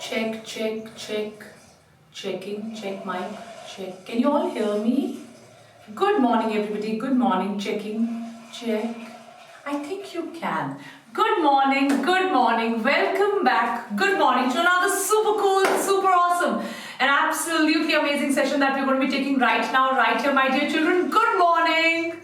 Check, check, check. Checking, check mic, check. Can you all hear me? Good morning, everybody. Good morning. Checking, check. I think you can. Good morning, good morning. Welcome back. Good morning to another super cool, super awesome, and absolutely amazing session that we're going to be taking right now, right here, my dear children. Good morning.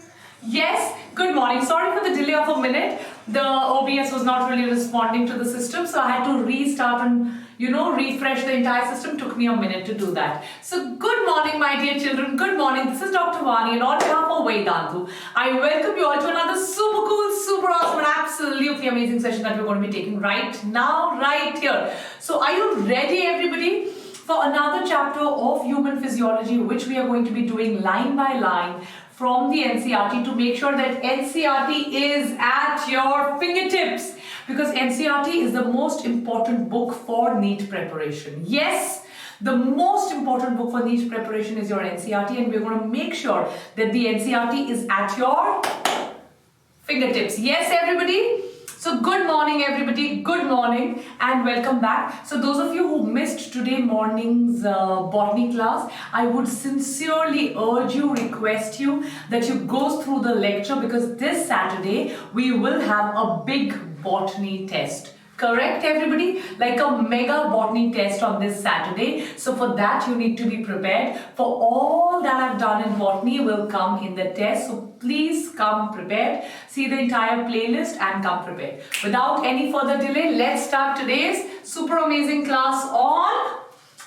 Yes, good morning. Sorry for the delay of a minute. The OBS was not really responding to the system, so I had to restart and refresh the entire system. Took me a minute to do that. So good morning, my dear children. Good morning. This is Dr. Vani, and on behalf of Vedantu, I welcome you all to another super cool, super awesome, and absolutely amazing session that we're going to be taking right now, right here. So are you ready, everybody, for another chapter of human physiology, which we are going to be doing line by line from the NCERT to make sure that NCERT is at your fingertips, because NCERT is the most important book for NEET preparation. Yes, the most important book for NEET preparation is your NCERT, and we're going to make sure that the NCERT is at your fingertips. Yes, everybody? So good morning, everybody. Good morning and welcome back. So those of you who missed today morning's botany class, I would sincerely urge you, request you that you go through the lecture, because this Saturday we will have a big botany test. Correct, everybody? Like a mega botany test on this Saturday. So for that you need to be prepared. For all that I've done in botany will come in the test. So please come prepared. See the entire playlist and come prepared. Without any further delay, let's start today's super amazing class on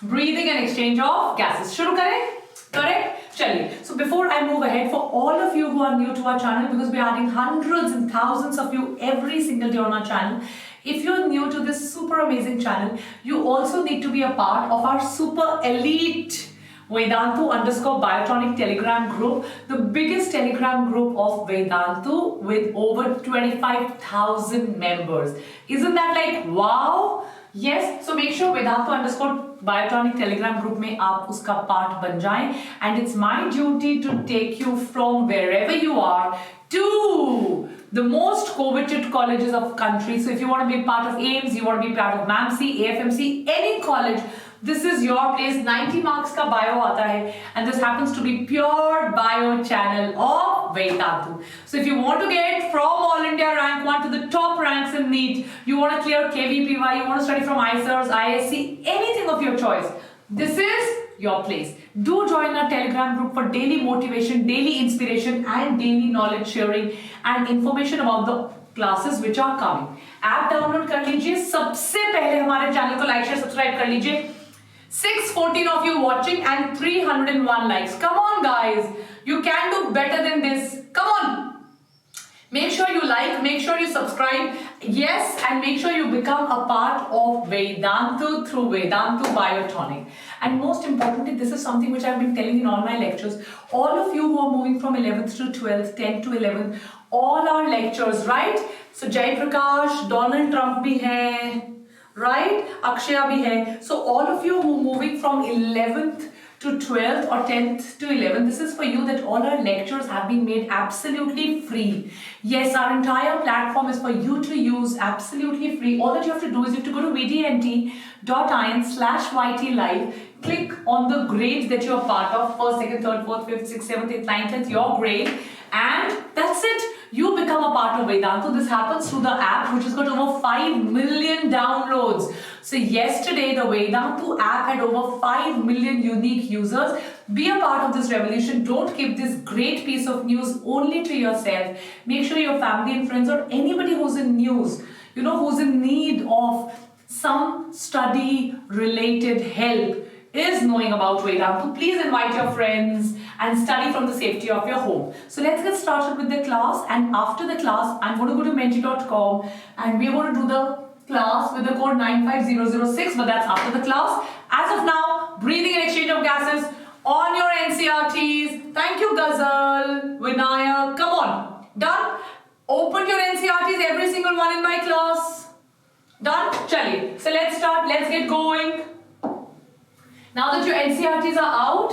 breathing and exchange of gases. Shuru kare? Correct? Chaliye. So before I move ahead, for all of you who are new to our channel, because we are adding hundreds and thousands of you every single day on our channel, if you're new to this super amazing channel, you also need to be a part of our super elite Vedantu_Biotonic Telegram group, the biggest Telegram group of Vedantu with over 25,000 members. Isn't that like wow? Yes, so make sure Vedantu_Biotonic Telegram group में आप उसका part बन जाएं, and it's my duty to take you from wherever you are to the most coveted colleges of country. So if you want to be part of AIMS, you want to be part of MAMC, AFMC, any college, this is your place. 90 marks का bio आता है, and this happens to be pure bio channel of Vedantu. So if you want to get from All India rank 1 to the top ranks in NEET, you want to clear KVPY, you want to study from ICERS, ISC, anything of your choice, this is your place. Do join our Telegram group for daily motivation, daily inspiration and daily knowledge sharing and information about the classes which are coming. App download कर लीजिए. सबसे पहले हमारे channel को like, share, subscribe कर लीजिए. 614 of you watching and 301 likes. Come on, guys. You can do better than this. Come on. Make sure you like, make sure you subscribe. Yes, and make sure you become a part of Vedantu through Vedantu Biotonic. And most importantly, this is something which I've been telling in all my lectures. All of you who are moving from 11th to 12th, 10th to 11th, all our lectures, right? So Jai Prakash, Donald Trump bhi hai, right? Akshaya bhi hai. So all of you who are moving from 11th to 12th or 10th to 11th, this is for you, that all our lectures have been made absolutely free. Yes, our entire platform is for you to use absolutely free. All that you have to do is you have to go to vdnt.in/YT live, click on the grade that you are part of, 1st, 2nd, 3rd, 4th, 5th, 6th, 7th, 8th, 9th, 10th, your grade, and that's it. You become a part of Vedantu. This happens through the app, which has got over 5 million downloads. So yesterday, the Vedantu app had over 5 million unique users. Be a part of this revolution. Don't keep this great piece of news only to yourself. Make sure your family and friends or anybody who's in news, who's in need of some study related help is knowing about Vedantu. Please invite your friends and study from the safety of your home. So let's get started with the class, and after the class I'm going to go to menti.com and we're going to do the class with the code 95006, but that's after the class. As of now, breathing and exchange of gases on your NCERTs. Thank you, Ghazal, Vinaya. Come on. Done? Open your NCERTs, every single one in my class. Done? Chaliye. So let's start. Let's get going. Now that your NCERTs are out,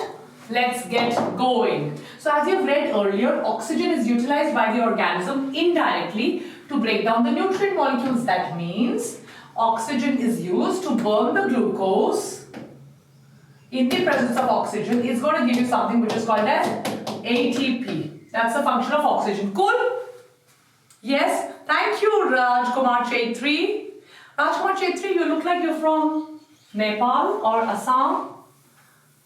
let's get going. So as you've read earlier, oxygen is utilized by the organism indirectly to break down the nutrient molecules. That means oxygen is used to burn the glucose in the presence of oxygen is going to give you something which is called as ATP. That's the function of oxygen. Cool? Yes. Thank you, Rajkumar Chetri. Rajkumar Chetri, you look like you're from Nepal or Assam.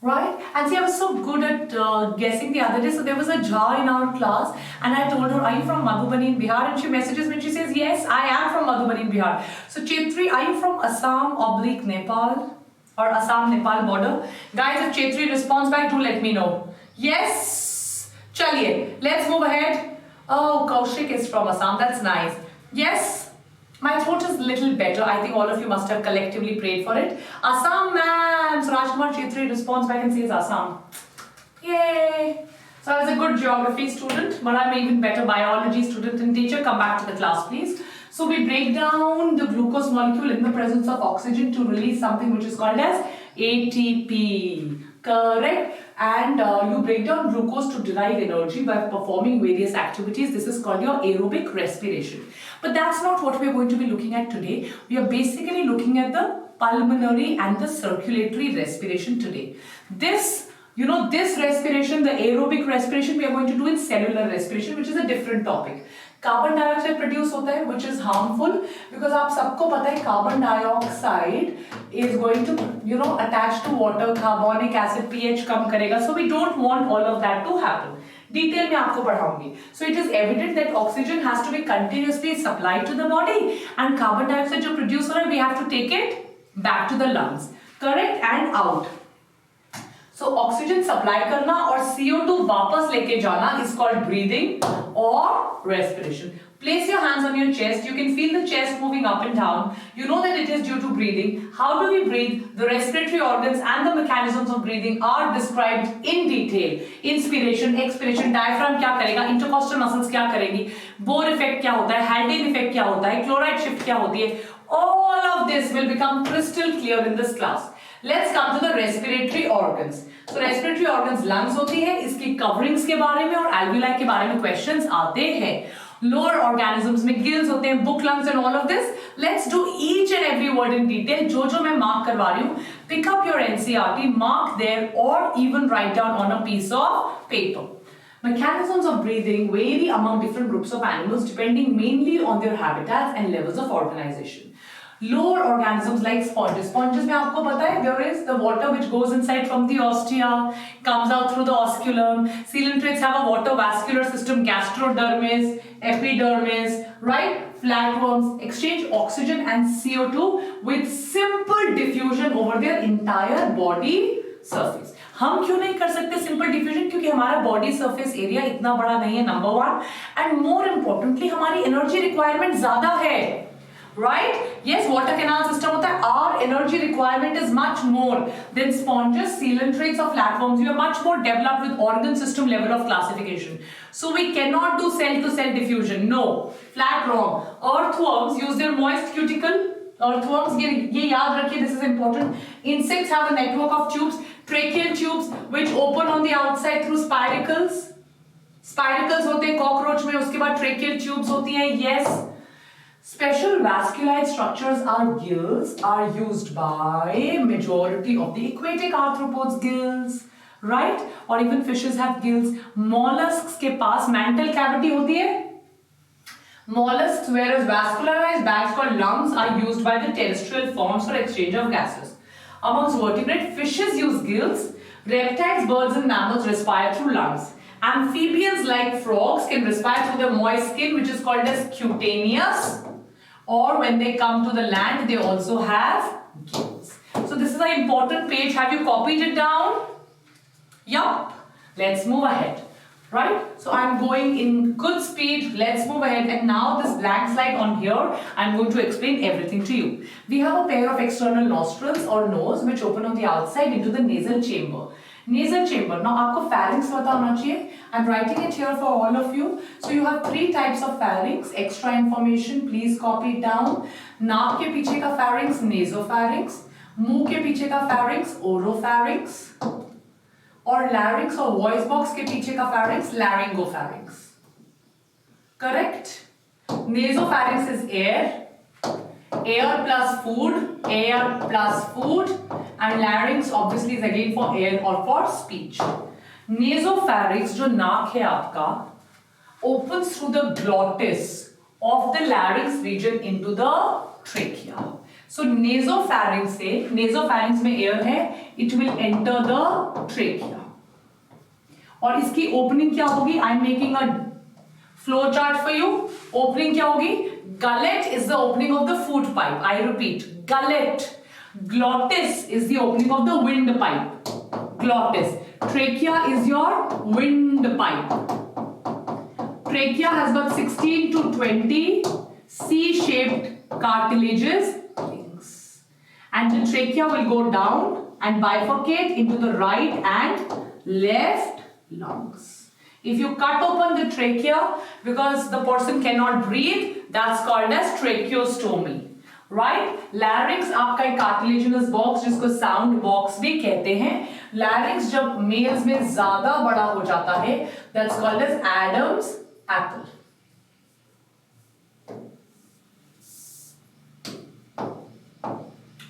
Right? And see, I was so good at guessing the other day. So there was a Jha in our class and I told her, are you from Madhubani in Bihar? And she messages me and she says, yes, I am from Madhubani in Bihar. So Chetri, are you from Assam / Nepal or Assam Nepal border? Guys, if Chetri responds back, do let me know. Yes. Chaliye, let's move ahead. Oh, Kaushik is from Assam. That's nice. Yes. My throat is a little better. I think all of you must have collectively prayed for it. Assam, man. So Rajkumar Chetri responds back and says Assam. Yay. So I was a good geography student, but I'm an even better biology student and teacher. Come back to the class, please. So we break down the glucose molecule in the presence of oxygen to release something which is called as ATP. Correct? And you break down glucose to derive energy by performing various activities. This is called your aerobic respiration. But that's not what we are going to be looking at today. We are basically looking at the pulmonary and the circulatory respiration today. This, this respiration, the aerobic respiration, we are going to do in cellular respiration, which is a different topic. Carbon dioxide produce होता है, which is harmful because आप सबको पता है carbon dioxide is going to attach to water, carbonic acid, pH कम करेगा. So we don't want all of that to happen. Detail में आपको पढ़ाऊंगी. So it is evident that oxygen has to be continuously supplied to the body and carbon dioxide जो produce हो रहा है, we have to take it back to the lungs. Correct? And out. So oxygen supply करना और CO2 वापस लेके जाना is called breathing or respiration. Place your hands on your chest. You can feel the chest moving up and down. You know that it is due to breathing. How do we breathe? The respiratory organs and the mechanisms of breathing are described in detail. Inspiration, expiration, diaphragm क्या करेगा? Intercostal muscles क्या करेगी? Bohr effect क्या होता है? Haldane effect क्या होता है? Chloride shift क्या होती है? All of this will become crystal clear in this class. Let's come to the respiratory organs. So respiratory organs lungs होती है, इसकी coverings के बारे में और alveoli के बारे में questions आते हैं. Lower organisms में gills होते हैं, book lungs and all of this. Let's do each and every word in detail. जो मैं mark करवा रही हूँ, pick up your NCERT, mark there or even write down on a piece of paper. Mechanisms of breathing vary among different groups of animals depending mainly on their habitats and levels of organization. Lower organisms like sponges. Sponges में आपको पता है, there is the water which goes inside from the ostia, comes out through the osculum. Coelentrates have a water vascular system, gastrodermis, epidermis, right? Flatworms exchange oxygen and CO2 with simple diffusion over their entire body surface. हम क्यों नहीं कर सकते simple diffusion? क्योंकि हमारा body surface area इतना बड़ा नहीं है, number one. And more importantly हमारी एनर्जी रिक्वायरमेंट ज्यादा है. Right? Yes, water canal system होता है. Our energy requirement is much more than sponges, coelentrates or flatworms. We are much more developed with organ system level of classification. So we cannot do cell-to-cell diffusion. No, flat wrong. Earthworms use their moist cuticle. Earthworms, ये याद रखिए, this is important. Insects have a network of tubes, tracheal tubes, which open on the outside through spiracles. Spiracles होते हैं cockroach में, उसके बाद tracheal tubes होती हैं. Yes. Special vascular structures are gills are used by majority of the aquatic arthropods gills, right? Or even fishes have gills. Mollusks के पास mantle cavity होती है. Mollusks, whereas vascularized bags called lungs are used by the terrestrial forms for exchange of gases. Amongst vertebrate, fishes use gills. Reptiles, birds and mammals respire through lungs. Amphibians like frogs can respire through the moist skin, which is called as cutaneous. Or when they come to the land, they also have gills. So this is an important page. Have you copied it down? Yup. Let's move ahead. Right? So I'm going in good speed. Let's move ahead. And now this blank slide on here, I'm going to explain everything to you. We have a pair of external nostrils or nose which open on the outside into the nasal chamber. Nasal chamber. Now आपको pharynx पता होना चाहिए. I'm writing it here for all of you. So you have three types of pharynx. Extra information, please copy it down. नाक के पीछे का pharynx, nasopharynx. मुंह के पीछे का pharynx, oropharynx. और larynx और voice box के पीछे का pharynx, laryngopharynx. Correct? Nasopharynx is air. air plus food, and larynx obviously is again for air or for speech. Nasopharynx जो नाक है आपका opens through the glottis of the larynx region into the trachea. So nasopharynx से, nasopharynx में air है, it will enter the trachea. और इसकी opening क्या होगी? I am making a flow chart for you. Opening क्या होगी? Gullet is the opening of the food pipe. I repeat, gullet. Glottis is the opening of the windpipe. Glottis. Trachea is your windpipe. Trachea has got 16 to 20 C-shaped cartilages, and the trachea will go down and bifurcate into the right and left lungs. If you cut open the trachea because the person cannot breathe, that's called as tracheostomy. Right? Larynx आपका एक cartilaginous box जिसको sound box भी कहते हैं. Larynx जब males में ज़्यादा बड़ा हो जाता है, that's called as Adam's apple.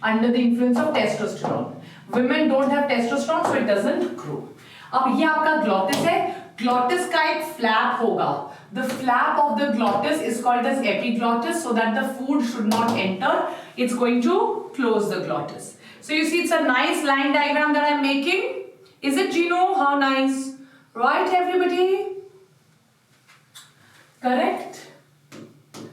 Under the influence of testosterone. Women don't have testosterone, so it doesn't grow. अब ये आपका glottis है. Glottis का एक flap होगा. The flap of the glottis is called as epiglottis, so that the food should not enter. It's going to close the glottis. So you see, it's a nice line diagram that I'm making. Is it, Gino? How nice? Right, everybody? Correct?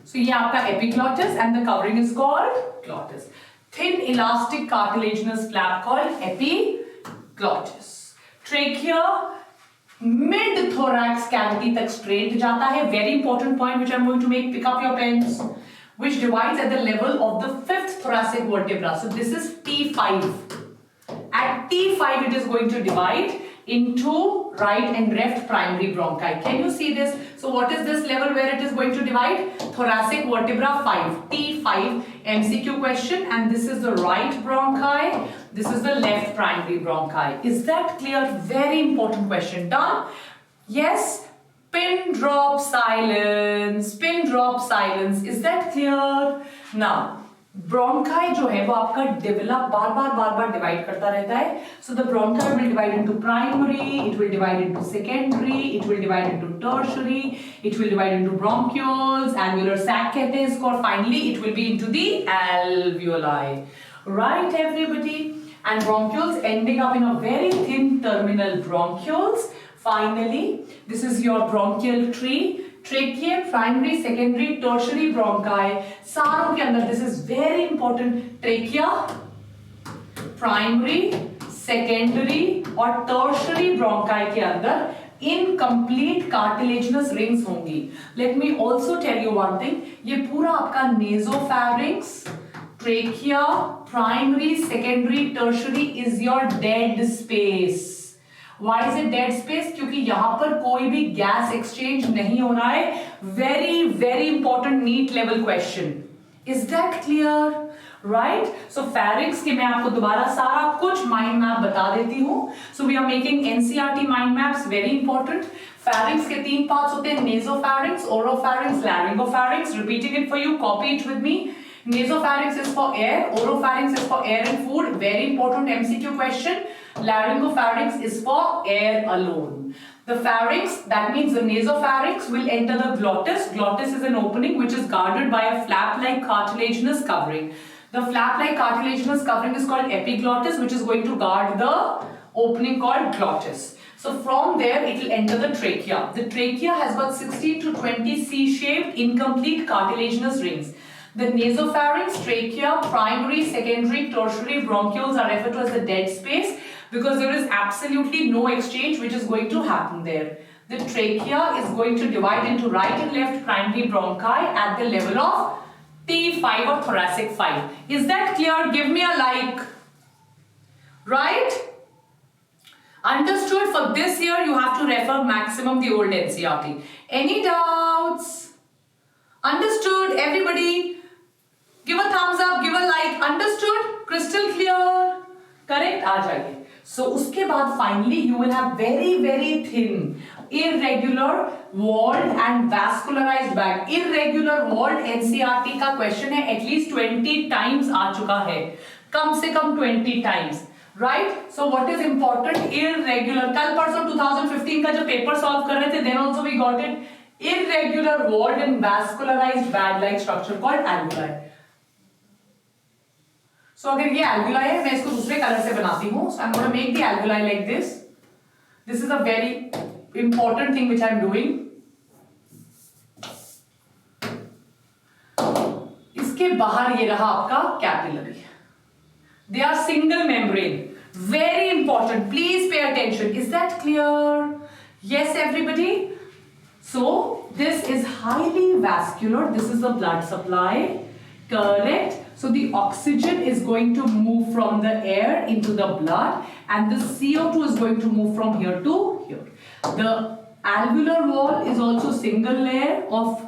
So ये आपका epiglottis and the covering is called glottis. Thin elastic cartilaginous flap called epiglottis. Trachea mid thorax cavity तक straight जाता है. Very important point which I'm going to make. Pick up your pens. Which divides at the level of the fifth thoracic vertebra. So this is T5. At T5 it is going to divide into right and left primary bronchi. Can you see this? So what is this level where it is going to divide? Thoracic vertebra 5. T5 MCQ question, and this is the right bronchi. This is the left primary bronchi. Is that clear? Very important question. Done? Yes? Pin drop silence. Pin drop silence. Is that clear? Now, bronchi जो है वो आपका develop बार-बार divide करता रहता है. So the bronchi will divide into primary, it will divide into secondary, it will divide into tertiary, it will divide into bronchioles, alveolar sac कहते हैं इसको, और finally it will be into the alveoli. Right, everybody? And bronchioles ending up in a very thin terminal bronchioles. Finally, this is your bronchial tree. Trachea, primary, secondary, tertiary bronchi. सारों के अंदर, this is very important. Trachea, primary, secondary और tertiary bronchi के अंदर incomplete cartilaginous rings होंगी. Let me also tell you one thing. ये पूरा आपका nasopharynx, trachea, primary, secondary, tertiary is your dead space. Why is it dead space? क्योंकि यहाँ पर कोई भी gas exchange नहीं हो रहा है. Very important NEET level question. Is that clear? Right? So pharynx के मैं आपको दोबारा सारा कुछ mind map बता देती हूँ. So we are making NCERT mind maps. Very important. Pharynx के 3 parts होते हैं: nasopharynx, oropharynx, laryngopharynx. Repeating it for you. Copy it with me. Nasopharynx is for air, oropharynx is for air and food. Very important MCQ question. Laryngopharynx is for air alone. The pharynx, that means the nasopharynx, will enter the glottis. Glottis is an opening which is guarded by a flap-like cartilaginous covering. The flap-like cartilaginous covering is called epiglottis, which is going to guard the opening called glottis. So from there it will enter the trachea. The trachea has got 16 to 20 C-shaped incomplete cartilaginous rings. The nasopharynx, trachea, primary, secondary, tertiary bronchioles are referred to as the dead space because there is absolutely no exchange which is going to happen there. The trachea is going to divide into right and left primary bronchi at the level of T5 or thoracic 5. Is that clear? Give me a like. Right? Understood? For this year you have to refer maximum the old NCERT. Any doubts? Understood? Everybody? Give a thumbs up, give a like. Understood? Crystal clear? Correct, आ जाइए. So उसके बाद finally you will have very thin, irregular walled and vascularized bag. Irregular walled NCERT का question है, at least 20 times आ चुका है, कम से कम 20 times, right? So what is important? Irregular. कल परसों 2015 का जो पेपर सॉल्व कर रहे थे, then also we got it. Irregular walled and vascularized bag-like structure called alveoli. So अगर ये alveoli है, मैं इसको दूसरे कलर से बनाती हूँ. So I'm going to make the alveoli like this. This is a very important thing which I'm doing. इसके बाहर ये रहा आपका capillary. They are single membrane. Very important. Please pay attention. Is that clear? Yes, everybody? So this is highly vascular. This is the blood supply. Correct. So the oxygen is going to move from the air into the blood, and the CO2 is going to move from here to here. The alveolar wall is also single layer of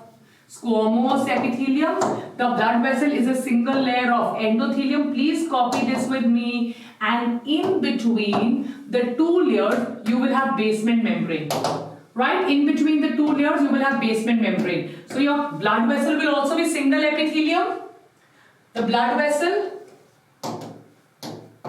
squamous epithelium. The blood vessel is a single layer of endothelium. Please copy this with me. And in between the two layers, you will have basement membrane. Right? In between the two layers, you will have basement membrane. So your blood vessel will also be single epithelium. The blood vessel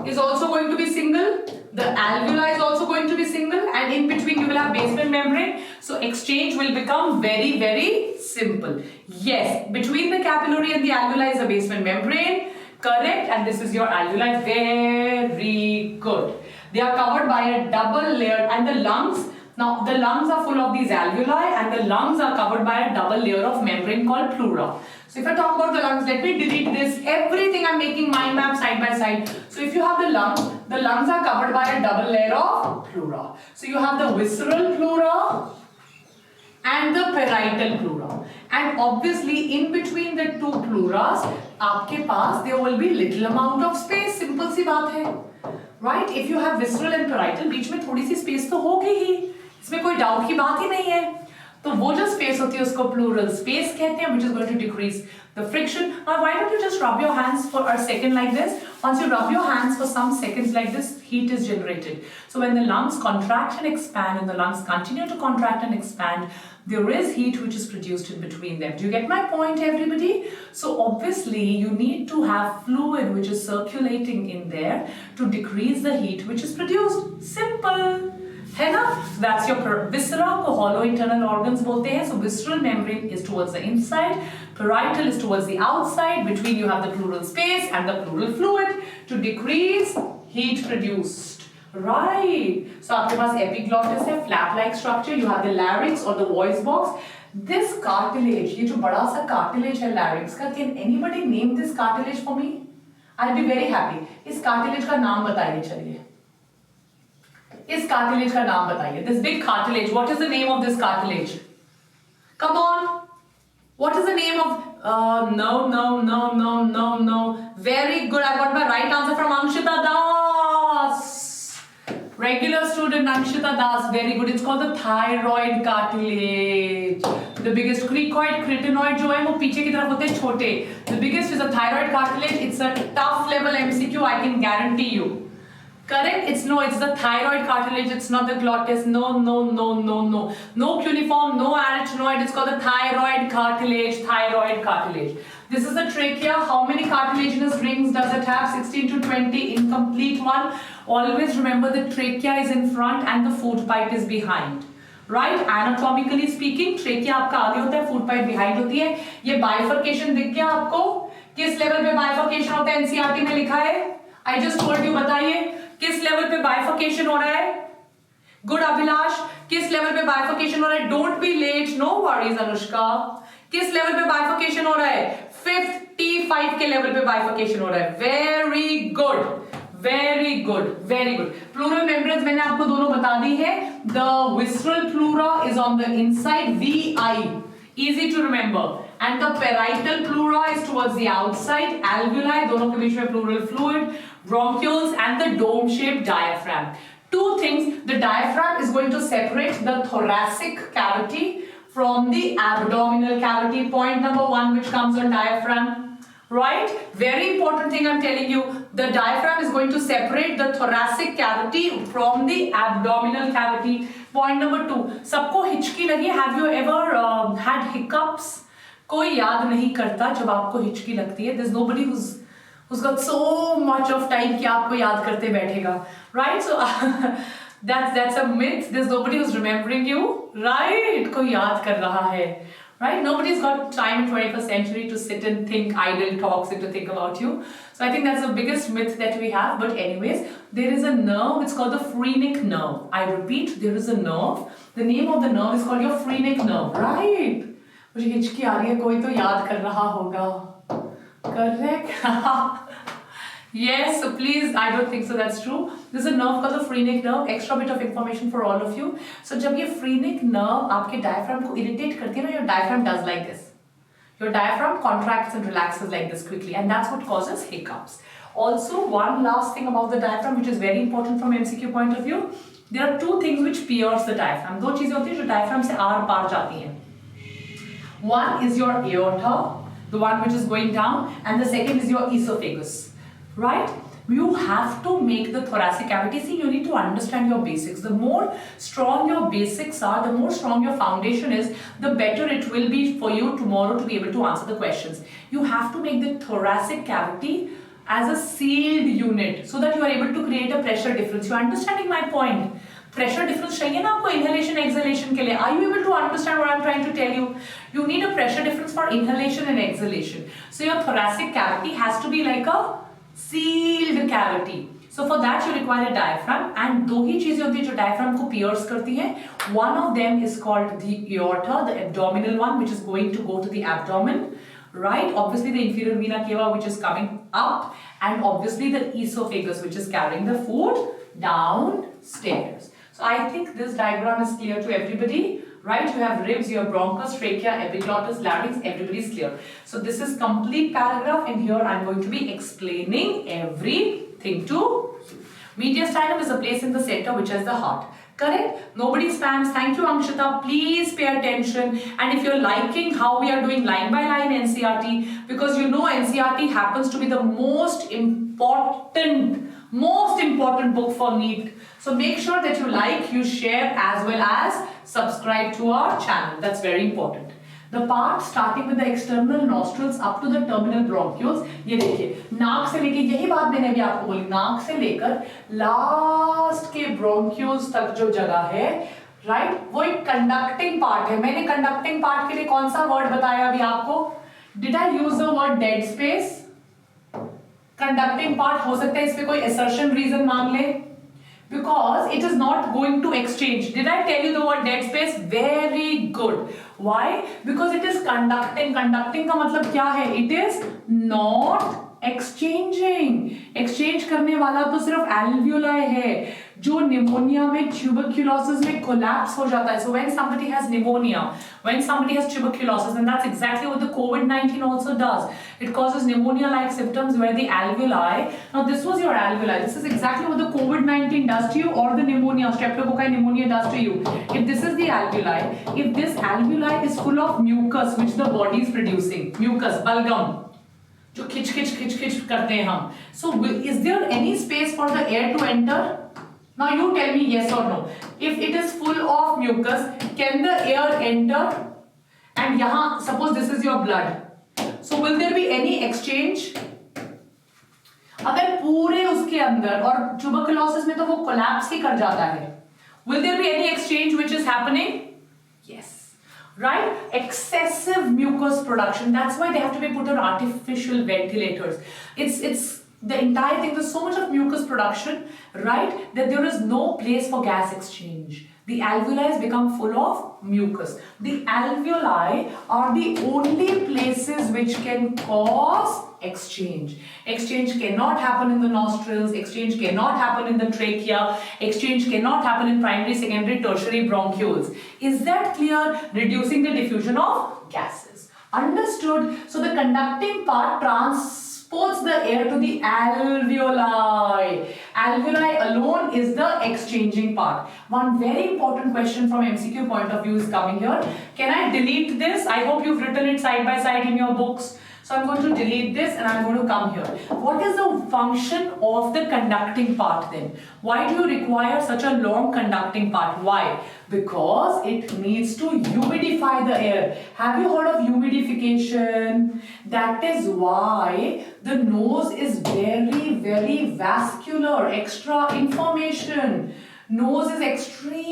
is also going to be single. The alveoli is also going to be single, and in between you will have basement membrane. So exchange will become very simple. Yes, between the capillary and the alveoli is a basement membrane. Correct, and this is your alveoli. Very good. They are covered by a double layer, and the lungs. Now the lungs are full of these alveoli, and the lungs are covered by a double layer of membrane called pleura. So if I talk about the lungs, let me delete this. Everything I'm making mind map side by side. So if you have the lungs are covered by a double layer of pleura. So you have the visceral pleura and the parietal pleura. And obviously in between the two pleuras, आपके पास there will be little amount of space. Simple सी बात है. Right? If you have visceral and parietal, बीच में थोड़ी सी space तो होगी ही. इसमें कोई doubt की बात ही नहीं है. तो वो जो space होती है उसको pleural space कहते हैं, which is going to decrease the friction. Now why don't you just rub your hands for a second like this? Once you rub your hands for some seconds like this, heat is generated. So when the lungs contract and expand, and the lungs continue to contract and expand, there is heat which is produced in between them. Do you get my point, everybody? So obviously you need to have fluid which is circulating in there to decrease the heat which is produced. Simple. है ना? That's your viscera को hollow internal organs बोलते हैं. So visceral membrane is towards the inside, parietal is towards the outside. Between you have the pleural space and the pleural fluid to decrease heat produced. Right. So आपके पास epiglottis है, flap-like structure. You have the larynx or the voice box. This cartilage, ये जो बड़ा सा cartilage है larynx का, can anybody name this cartilage for me? I'll be very happy. इस cartilage का नाम बताइए चलिए. इस cartilage का नाम बताइए. This big cartilage. What is the name of this cartilage? Come on. What is the name of? No. Very good. I got my right answer from Anshita Das. Regular student Anshita Das. Very good. It's called the thyroid cartilage. The biggest cricoid, cretinoid जो है वो पीछे की तरफ होते हैं छोटे. The biggest is a thyroid cartilage. It's a tough level MCQ. I can guarantee you. Correct? It's the thyroid cartilage. It's not the glottis. No. No cuneiform, no arytenoid. It's called the thyroid cartilage. Thyroid cartilage. This is the trachea. How many cartilaginous rings does it have? 16 to 20. Incomplete one. Always remember the trachea is in front and the food pipe is behind. Right? Anatomically speaking, trachea आपका आगे होता है, food pipe behind होती है. ये bifurcation दिख गया आपको? किस level पे bifurcation होता है? NCERT में लिखा है. I just told you. बताइए किस लेवल पे बाइफर्केशन हो रहा है? गुड अभिलाष, किस लेवल पे बाइफर्केशन हो रहा है? Don't be late, no worries Anushka. किस लेवल पे बाइफर्केशन हो रहा है? 55 के लेवल पे बाइफर्केशन हो रहा है. Very good. प्लूरल मेम्ब्रेन्स मैंने आपको दोनों बता दी है. The visceral pleura is on the inside, VI, easy to remember, and the parietal pleura is towards the outside. Alveoli दोनों के बीच में pleural fluid, bronchioles and the dome-shaped diaphragm. Two things. The diaphragm is going to separate the thoracic cavity from the abdominal cavity. Point number 1 which comes on diaphragm. right? Very important thing I'm telling you. The diaphragm is going to separate the thoracic cavity from the abdominal cavity. Point number 2. सबको हिचकी लगी? Have you ever had hiccups? कोई याद नहीं करता जब आपको हिचकी लगती है. There's nobody who's got so much of time कि आपको याद करते बैठेगा, right? So that's a myth. There's nobody who's remembering you, right? कोई याद कर रहा है, right? Nobody's got time in 21st century to sit and think idle talks and to think about you. So I think that's the biggest myth that we have. But anyways, there is a nerve. It's called the phrenic nerve. I repeat, there is a nerve. The name of the nerve is called your phrenic nerve, right? मुझे हिचकी आ रही है, कोई तो याद कर रहा होगा. Correct? Yes, so please, I don't think so that's true. This is a nerve called the phrenic nerve. Extra bit of information for all of you. So जब ये phrenic nerve आपके diaphragm को irritate करती है ना, your diaphragm does like this. Your diaphragm contracts and relaxes like this quickly, and that's what causes hiccups. Also, one last thing about the diaphragm which is very important from MCQ point of view. There are two things which pierce the diaphragm. दो चीजें होती हैं जो diaphragm से are पार जाती हैं. One is your aorta, the one which is going down, and the second is your esophagus. Right? You have to make the thoracic cavity. See, you need to understand your basics. The more strong your basics are, the more strong your foundation is, the better it will be for you tomorrow to be able to answer the questions. You have to make the thoracic cavity as a sealed unit so that you are able to create a pressure difference. You are understanding my point? Pressure difference चाहिए ना आपको inhalation exhalation के लिए. Are you able to understand what I'm trying to tell you? You need a pressure difference for inhalation and exhalation. So your thoracic cavity has to be like a sealed cavity. So for that you require a diaphragm, and दो ही चीजें होती हैं जो diaphragm को pierce करती हैं. One of them is called the aorta, the abdominal one, which is going to go to the abdomen, right? Obviously the inferior vena cava, which is coming up, and obviously the esophagus, which is carrying the food downstairs. So I think this diagram is clear to everybody. Right, you have ribs, you have bronchus, trachea, epiglottis, larynx, everybody is clear. So this is complete paragraph, and here I am going to be explaining everything to you. Mediastinum is a place in the center which has the heart. Correct? Nobody spams. Thank you, Ankshita. Please pay attention. And if you're liking how we are doing line by line NCRT, because you know NCRT happens to be the most important book for NEET. So make sure that you like, you share, as well as subscribe to our channel. That's very important. The part starting with the external nostrils up to the terminal bronchioles. ये देखिए, नाक से लेके, यही बात मैंने अभी आपको बोली, नाक से लेकर लास्ट के bronchioles तक जो जगह है, right, वो एक conducting part है. मैंने conducting part के लिए कौन सा word बताया अभी आपको? Did I use the word dead space? Conducting part हो सकता है इस पे कोई assertion reason मांग ले. Because it is not going to exchange. Did I tell you the word dead space? Very good. Why? Because it is conducting. Conducting का मतलब क्या है? It is not exchanging. Exchange करने वाला तो सिर्फ alveoli है, जो pneumonia में tuberculosis में collapse हो जाता है. So when somebody has pneumonia, when somebody has tuberculosis, and that's exactly what the COVID-19 also does. It causes pneumonia-like symptoms where the alveoli. Now this was your alveoli. This is exactly what the COVID-19 does to you, or the pneumonia, streptococci pneumonia does to you. If this is the alveoli, if this alveoli is full of mucus which the body is producing, mucus, balgam, जो खिच करते हैं हम. So is there any space for the air to enter? Now you tell me yes or no. If it is full of mucus, can the air enter? And यहाँ, suppose this is your blood. So will there be any exchange? अगर पूरे उसके अंदर, और tuberculosis में तो वो collapse ही कर जाता है. Will there be any exchange which is happening? Yes. Right? Excessive mucus production. That's why they have to be put on artificial ventilators. It's the entire thing. There's so much of mucus production, right, that there is no place for gas exchange. The alveoli has become full of mucus. The alveoli are the only places which can cause exchange. Exchange cannot happen in the nostrils. Exchange cannot happen in the trachea. Exchange cannot happen in primary, secondary, tertiary bronchioles. Is that clear? Reducing the diffusion of gases. Understood? So the conducting part transports the air to the alveoli. Alveoli alone is the exchanging part. One very important question from MCQ point of view is coming here. Can I delete this? I hope you've written it side by side in your books. So I'm going to delete this and I'm going to come here. What is the function of the conducting part then? Why do you require such a long conducting part? Why? Because it needs to humidify the air. Have you heard of humidification? That is why the nose is very, very vascular. Extra information. Nose is extremely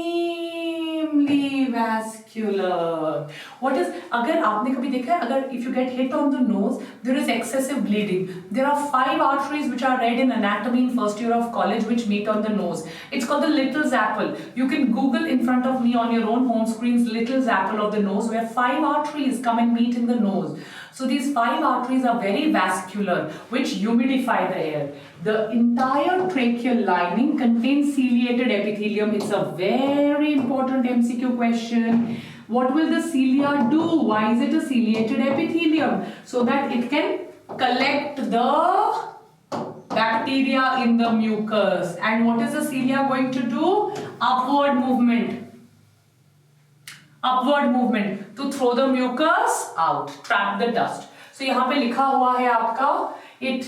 vascular. What is, अगर आपने कभी देखा है, अगर if you get hit on the nose, there is excessive bleeding. There are 5 arteries which are read in anatomy in first year of college which meet on the nose. It's called the little zapple. You can Google in front of me on your own home screens little zapple of the nose where 5 arteries come and meet in the nose. So these 5 arteries are very vascular, which humidify the air. The entire tracheal lining contains ciliated epithelium. It's a very important MCQ question. What will the cilia do? Why is it a ciliated epithelium? So that it can collect the bacteria in the mucus. And what is the cilia going to do? Upward movement. Upward movement to throw the mucus out, trap the dust. So यहाँ पे लिखा हुआ है आपका, it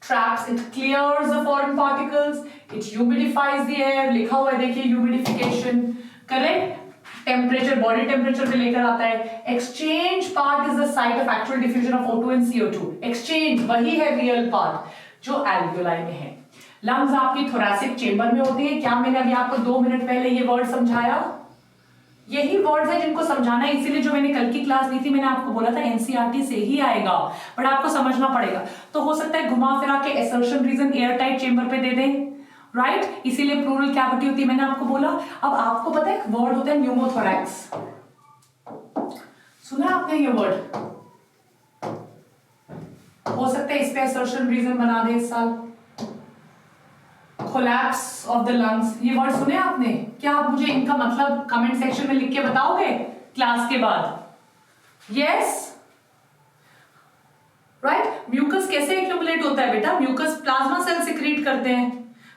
traps, it clears the foreign particles, it humidifies the air. लिखा हुआ है देखिए humidification, correct? Temperature, body temperature पे लेकर आता है. Exchange part is the site of actual diffusion of O2 and CO2. Exchange वही है real part जो alveoli में है. Lungs आपकी thoracic chamber में होती है. क्या मैंने अभी आपको 2 मिनट पहले ये word समझाया? यही वर्ड्स है जिनको समझाना है, इसीलिए जो मैंने कल की क्लास ली थी मैंने आपको बोला था एनसीईआरटी से ही आएगा, बट आपको समझना पड़ेगा. तो हो सकता है घुमा फिरा के assertion reason airtight chamber पे दे दें, राइट? इसीलिए प्लूरल कैविटी होती है, मैंने आपको बोला. अब आपको पता है एक वर्ड होता है न्यूमोथोरैक्स. सुना आपने ये वर्ड? हो सकता है इस पे असर्शन रीजन बना दे इस साल. कोलैप्स ऑफ द लंग्स, ये वर्ड सुने आपने? क्या आप मुझे इनका मतलब कमेंट सेक्शन में लिख के बताओगे क्लास के बाद? Yes, right. म्यूकस कैसे एक्यूमुलेट होता है बेटा? म्यूकस प्लाज्मा सेल सिक्रीट करते हैं.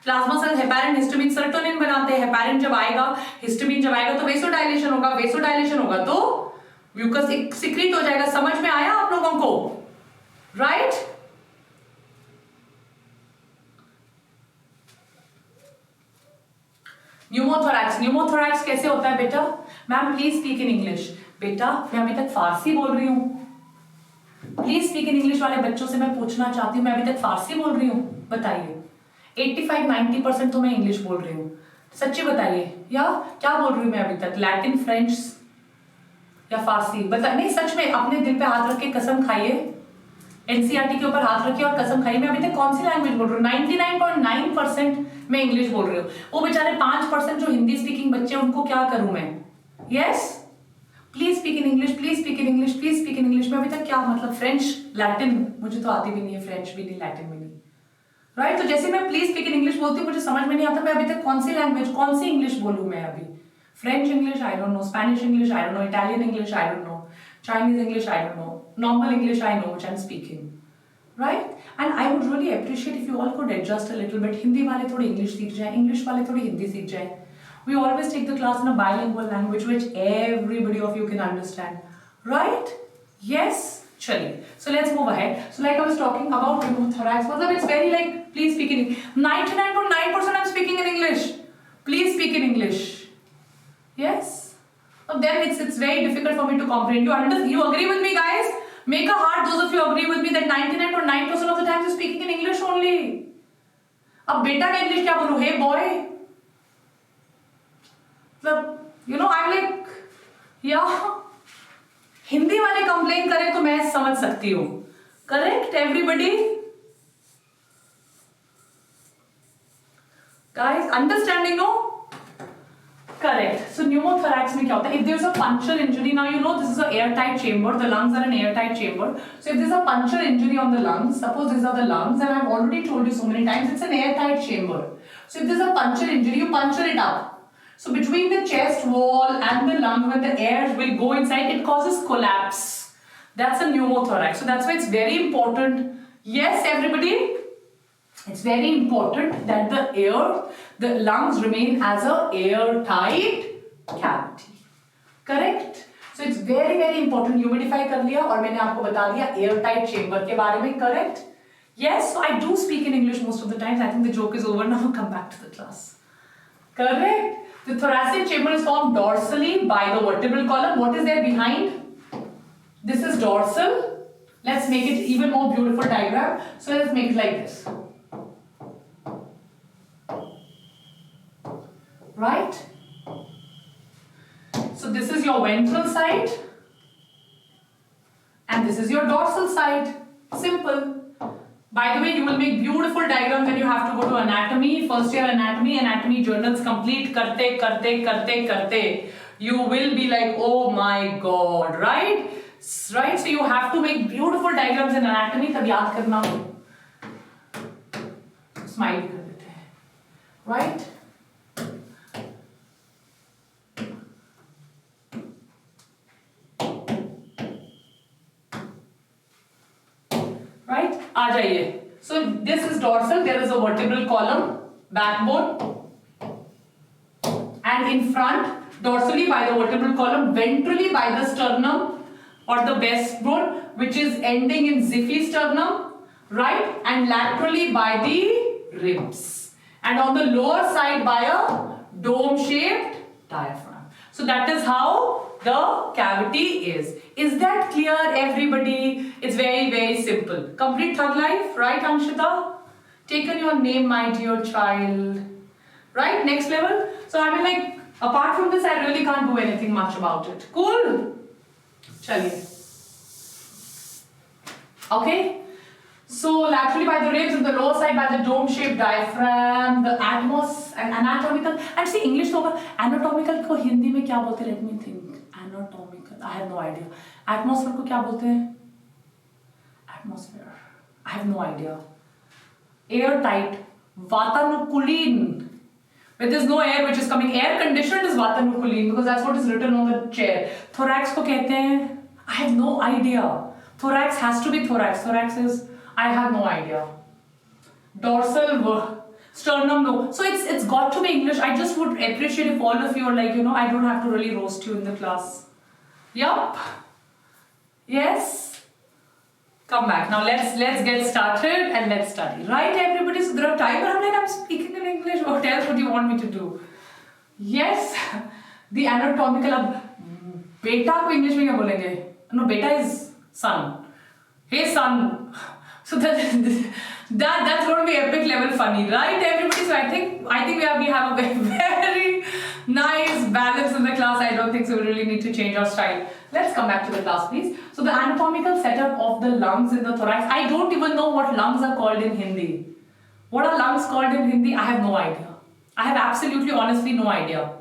Plasma cell heparin, histamine, serotonin बनाते हैं. हेपारिन जब आएगा, हिस्टामिन जब आएगा तो वेसोडाइलेशन होगा, वेसोडाइलेशन होगा तो म्यूकस सिक्रीट हो जाएगा. समझ में आया आप लोगों को? राइट. न्यूमोथोरैक्स, न्यूमोथोरैक्स कैसे होता है बेटा? Ma'am please speak in English. बेटा मैं अभी तक फारसी बोल रही हूँ. प्लीज स्पीक इन इंग्लिश वाले बच्चों से मैं पूछना चाहती हूँ, मैं अभी तक फारसी बोल रही हूँ? बताइए. 85-90% तो मैं इंग्लिश बोल रही हूँ. सच्ची बताइए, या क्या बोल रही हूँ मैं अभी तक? लैटिन, फ्रेंच या फारसी? बता. नहीं सच में अपने दिल पे हाथ रख के कसम खाइए, एनसीईआरटी के ऊपर हाथ रखिए और कसम खाइए, मैं अभी तक कौन सी लैंग्वेज बोल रही हूँ? 99.9% मैं इंग्लिश बोल रही हूँ. वो बेचारे 5% जो हिंदी स्पीकिंग बच्चे हैं उनको क्या करूं मैं? Yes, please speak in English, please speak in English, please speak in English. मैं अभी तक क्या मतलब फ्रेंच, लैटिन मुझे तो आती भी नहीं है, फ्रेंच भी नहीं, लैटिन भी नहीं, राइट? तो जैसे मैं प्लीज स्पीक इन इंग्लिश बोलती हूँ मुझे समझ में नहीं आता मैं अभी तक कौन सी लैंग्वेज, कौन सी इंग्लिश बोलूँ मैं अभी? French English I don't know, Spanish English I don't know, Italian English I don't know, Chinese English I don't know, normal English I know which I am speaking, right? And I would really appreciate if you all could adjust a little bit. Hindi वाले थोड़ी English सीख जाए, English वाले थोड़ी हिंदी सीख जाए. We always take the class in a bilingual language which everybody of you can understand, right? Yes. चलिए. So let's move ahead. So like I was talking about pneumothorax, मतलब it's very like please speak in 99.9% I'm speaking in English. Please speak in English. Yes. So then it's very difficult for me to comprehend. You agree with me, guys? Make a heart, those of you agree with me that 99.9% of the time you're speaking in English only. अब बेटा का English क्या बोलूं? Hey boy. मतलब you know I'm like yeah. Hindi वाले complain करें तो मैं समझ सकती हूँ. Correct everybody? Guys, understanding no? Correct. So pneumothorax में क्या होता है? If there's a puncture injury, now you know this is an airtight chamber. The lungs are an airtight chamber. So if there's a puncture injury on the lungs, suppose these are the lungs, and I've already told you so many times, it's an airtight chamber. So if there's a puncture injury, you puncture it up. So between the chest wall and the lung, when the air will go inside, it causes collapse. That's a pneumothorax. So that's why it's very important. Yes, everybody. It's very important that the lungs remain as a airtight cavity. Correct? So So it's very very important. Humidify कर लिया और मैंने आपको बता दिया airtight chamber के बारे में, correct? Yes, so I do speak in English most of the times. I think the joke is over now. Come back to the class. Correct? The thoracic chamber is formed dorsally by the vertebral column. What is there behind? This is dorsal. Let's make it even more beautiful diagram. So let's make it like this. Right? So this is your ventral side and this is your dorsal side. Simple. By the way, you will make beautiful diagrams when you have to go to anatomy, first year anatomy journals complete karte. You will be like, oh my god, right? Right? So you have to make beautiful diagrams in anatomy, tab yaad karna. Smile kar dete hain. Right? Right? आ जाइए. So this is dorsal. There is a vertebral column, backbone, and in front, dorsally by the vertebral column, ventrally by the sternum or the breastbone, which is ending in Ziffy sternum, right? And laterally by the ribs, and on the lower side by a dome-shaped diaphragm. So that is how the cavity is. Is that clear, everybody? It's very, very simple. Complete third life, right, Anshita? Taken your name, my dear child. Right, next level. So I mean, like, apart from this, I really can't do anything much about it. Cool? Chaliye. Okay? So laterally by the ribs and the lower side by the dome-shaped diaphragm, the atmos and anatomical. And see, English तो anatomical को हिंदी में क्या बोलते? Let me think. Anatomical. I have no idea. Atmosphere को क्या बोलते हैं? Atmosphere. I have no idea. Airtight. Vatanukulin. Where there is no air which is coming. Air conditioned is Vatanukulin because that's what is written on the chair. Thorax को कहते हैं? I have no idea. Thorax has to be thorax. Thorax is, I have no idea. Dorsal, sternum, no. So it's got to be English. I just would appreciate if all of you are like, I don't have to really roast you in the class. Yup. Yes. Come back. Now let's get started and let's study. Right, everybody? So there are times where I'm like, I'm speaking in English. What else would you want me to do? Yes. The anatomical. अब बेटा को English में क्या बोलेंगे? No, beta is son. Hey son. So that's going to be epic level funny, right, everybody? So I think we have a very, very nice balance in the class. I don't think so we really need to change our style. Let's come back to the class, please. So the anatomical setup of the lungs in the thorax. I don't even know what lungs are called in Hindi. What are lungs called in Hindi? I have no idea. I have absolutely, honestly, no idea.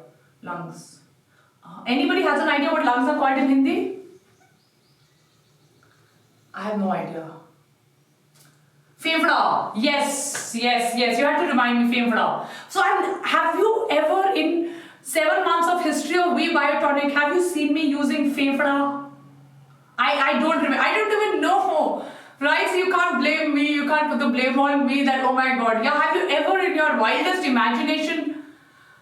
Lungs. Anybody has an idea what lungs are called in Hindi? I have no idea. Fevda. Yes. You have to remind me, Fevda. So have you ever in 7 months of history of VBiotonic, have you seen me using Fevda? I don't remember. I don't even know. Right? So you can't blame me. You can't put the blame on me that, oh my god. Yeah, have you ever in your wildest imagination,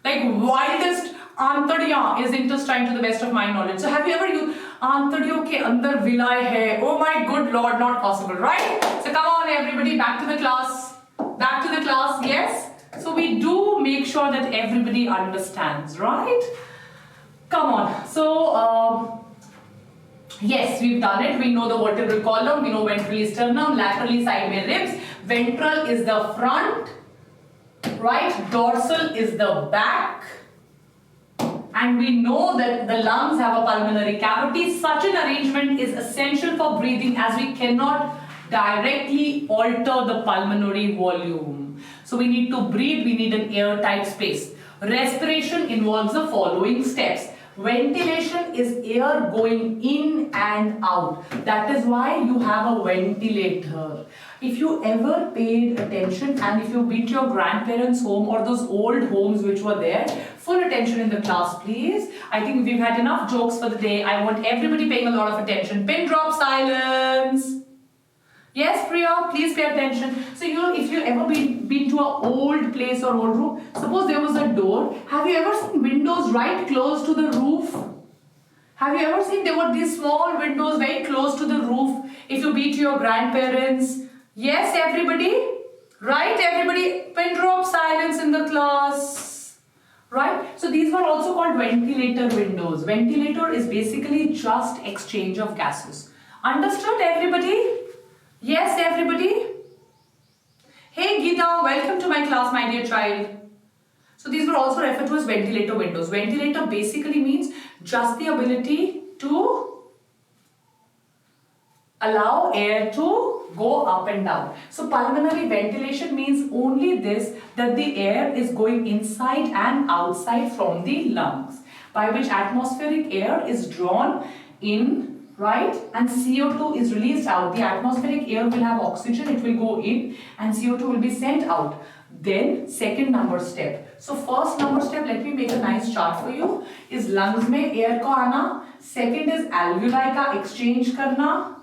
like wildest Antadiya is intestine to the best of my knowledge. So have you ever used Antadiyo ke andar vilay hai? Oh my good lord, not possible, right? So come on everybody, back to the class. Back to the class, yes? So we do make sure that everybody understands, right? Come on. So, yes, we've done it. We know the vertebral column, we know ventrally sternum, laterally side में ribs. Ventral is the front, right? Dorsal is the back. And we know that the lungs have a pulmonary cavity. Such an arrangement is essential for breathing as we cannot directly alter the pulmonary volume. So we need to breathe, we need an airtight space. Respiration involves the following steps. Ventilation is air going in and out. That is why you have a ventilator. If you ever paid attention and if you've been to your grandparents' home or those old homes which were there, full attention in the class please. I think we've had enough jokes for the day. I want everybody paying a lot of attention. Pin drop silence. Yes, Priya, please pay attention. So if you ever been to an old place or old room, suppose there was a door. Have you ever seen windows right close to the roof? Have you ever seen there were these small windows very close to the roof if you be to your grandparents? Yes, everybody? Right, everybody? Pin drop silence in the class. Right? So these were also called ventilator windows. Ventilator is basically just exchange of gases. Understood, everybody? Yes, everybody? Hey Geeta, welcome to my class, my dear child. So these were also referred to as ventilator windows. Ventilator basically means just the ability to allow air to go up and down. So pulmonary ventilation means only this, that the air is going inside and outside from the lungs, by which atmospheric air is drawn in, right, and CO2 is released out. The atmospheric air will have oxygen, it will go in, and CO2 will be sent out. Then second number step. So first number step, let me make a nice chart for you, is lungs में air को आना. Second is alveoli का exchange करना.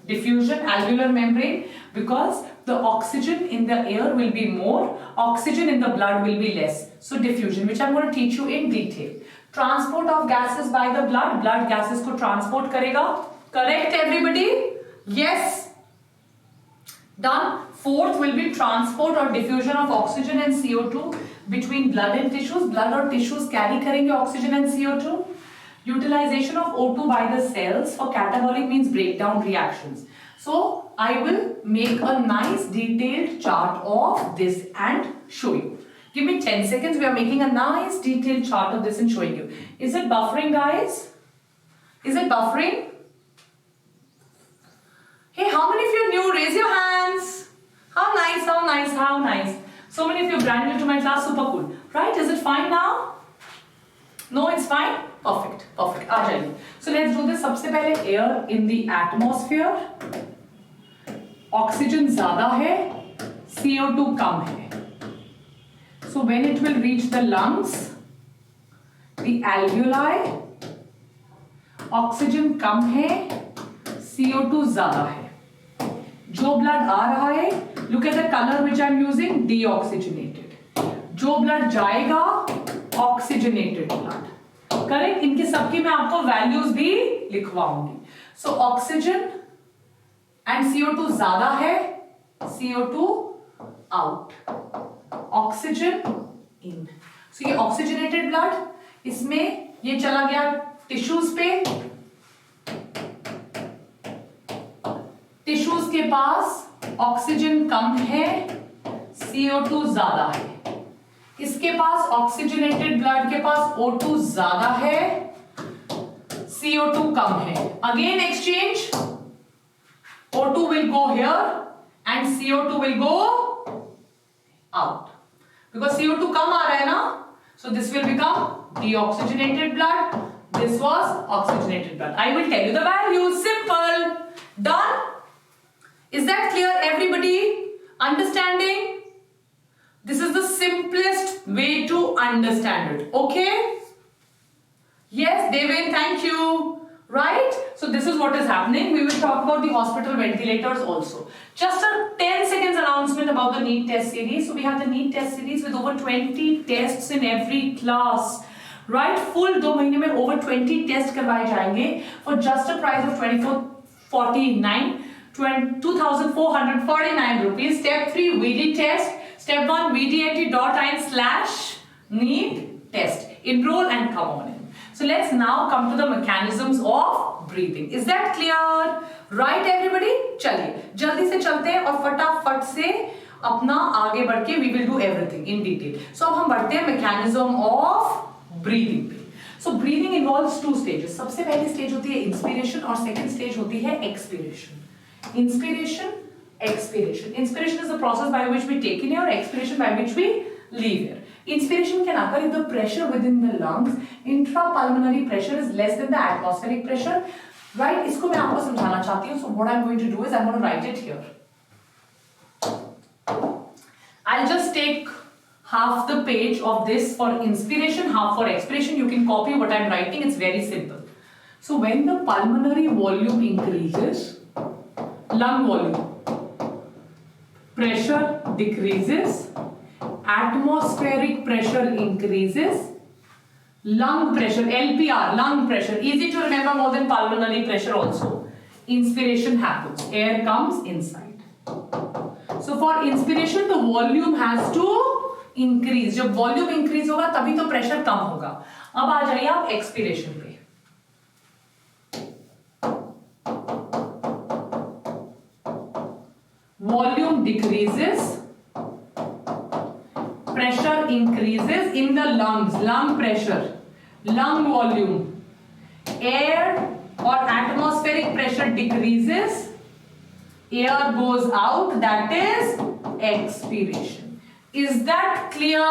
Diffusion, alveolar membrane, because the oxygen in the air will be more, oxygen in the blood will be less. So diffusion, which I'm going to teach you in detail. Transport of gases by the blood, blood gases को transport करेगा. Correct, everybody? Yes. Done. Fourth will be transport or diffusion of oxygen and CO2 between blood and tissues. Blood or tissues carry करेंगे oxygen and CO2. Utilization of O2 by the cells for catabolic means breakdown reactions. So I will make a nice detailed chart of this and show you. Give me 10 seconds. We are making a nice detailed chart of this and showing you. Is it buffering, guys? Is it buffering? Hey, how many of you are new? Raise your hands. How nice, how nice, how nice. So many of you are brand new to my class. Super cool. Right? Is it fine now? No, it's fine? Perfect. Perfect. आ जाइए. So let's do this. सबसे पहले air in the atmosphere. Oxygen ज़्यादा है, CO2 कम है. So when it will reach the lungs, the alveoli, oxygen कम है, CO2 ज़्यादा है. जो blood आ रहा है, look at the color which I am using, deoxygenated. जो blood जाएगा, oxygenated blood. करेक्ट. इनके सबकी मैं आपको वैल्यूज भी लिखवाऊंगी. सो ऑक्सीजन एंड CO2 ज्यादा है, CO2 आउट, ऑक्सीजन इन. सो ये ऑक्सीजनेटेड ब्लड, इसमें ये चला गया टिश्यूज पे. टिश्यूज के पास ऑक्सीजन कम है, CO2 ज्यादा है. इसके पास ऑक्सीजनेटेड ब्लड के पास O2 ज्यादा है, CO2 कम है. Again exchange, O2 will go here and CO2 will go out because CO2 कम आ रहा है ना. So this will become deoxygenated blood. This was oxygenated blood. I will tell you the values. Simple. Done. Is that clear, everybody? Understanding? This is the simplest way to understand it. Okay? Yes, Devin, thank you. Right? So this is what is happening. We will talk about the hospital ventilators also. Just a 10 seconds announcement about the NEET test series. So we have the NEET test series with over 20 tests in every class. Right? Full 2 महीने में over 20 tests करवाए जाएंगे for just a price of 2,449 rupees. Step 3 VD test. Step 1 vdnt.in/NEET test. Enroll and come on in. So let's now come to the mechanisms of breathing. Is that clear? Right, everybody? चलिए जल्दी से चलते हैं और फटाफट से अपना आगे बढ़ के we will do everything in detail. So अब हम बढ़ते हैं mechanism of breathing पे. So breathing involves 2 stages. सबसे पहली stage होती है inspiration और second stage होती है expiration. Inspiration, expiration. Inspiration is the process by which we take in air, expiration by which we leave air. Inspiration can occur if the pressure within the lungs, intrapulmonary pressure, is less than the atmospheric pressure. Right? इसको मैं आपको समझाना चाहती हूँ. So what I'm going to do is I'm going to write it here. I'll just take half the page of this for inspiration, half for expiration. You can copy what I'm writing. It's very simple. So when the pulmonary volume increases, lung volume, pressure decreases, atmospheric pressure increases, Lung pressure, LPR, lung pressure. Easy to remember more than pulmonary pressure also. Inspiration happens. Air comes inside. So for inspiration, the volume has to increase. जब volume increase होगा तभी तो pressure कम होगा. अब आ जाइए आप expiration पे. Volume decreases. Pressure increases in the lungs. Lung pressure. Lung volume. Air or atmospheric pressure decreases. Air goes out. That is expiration. Is that clear?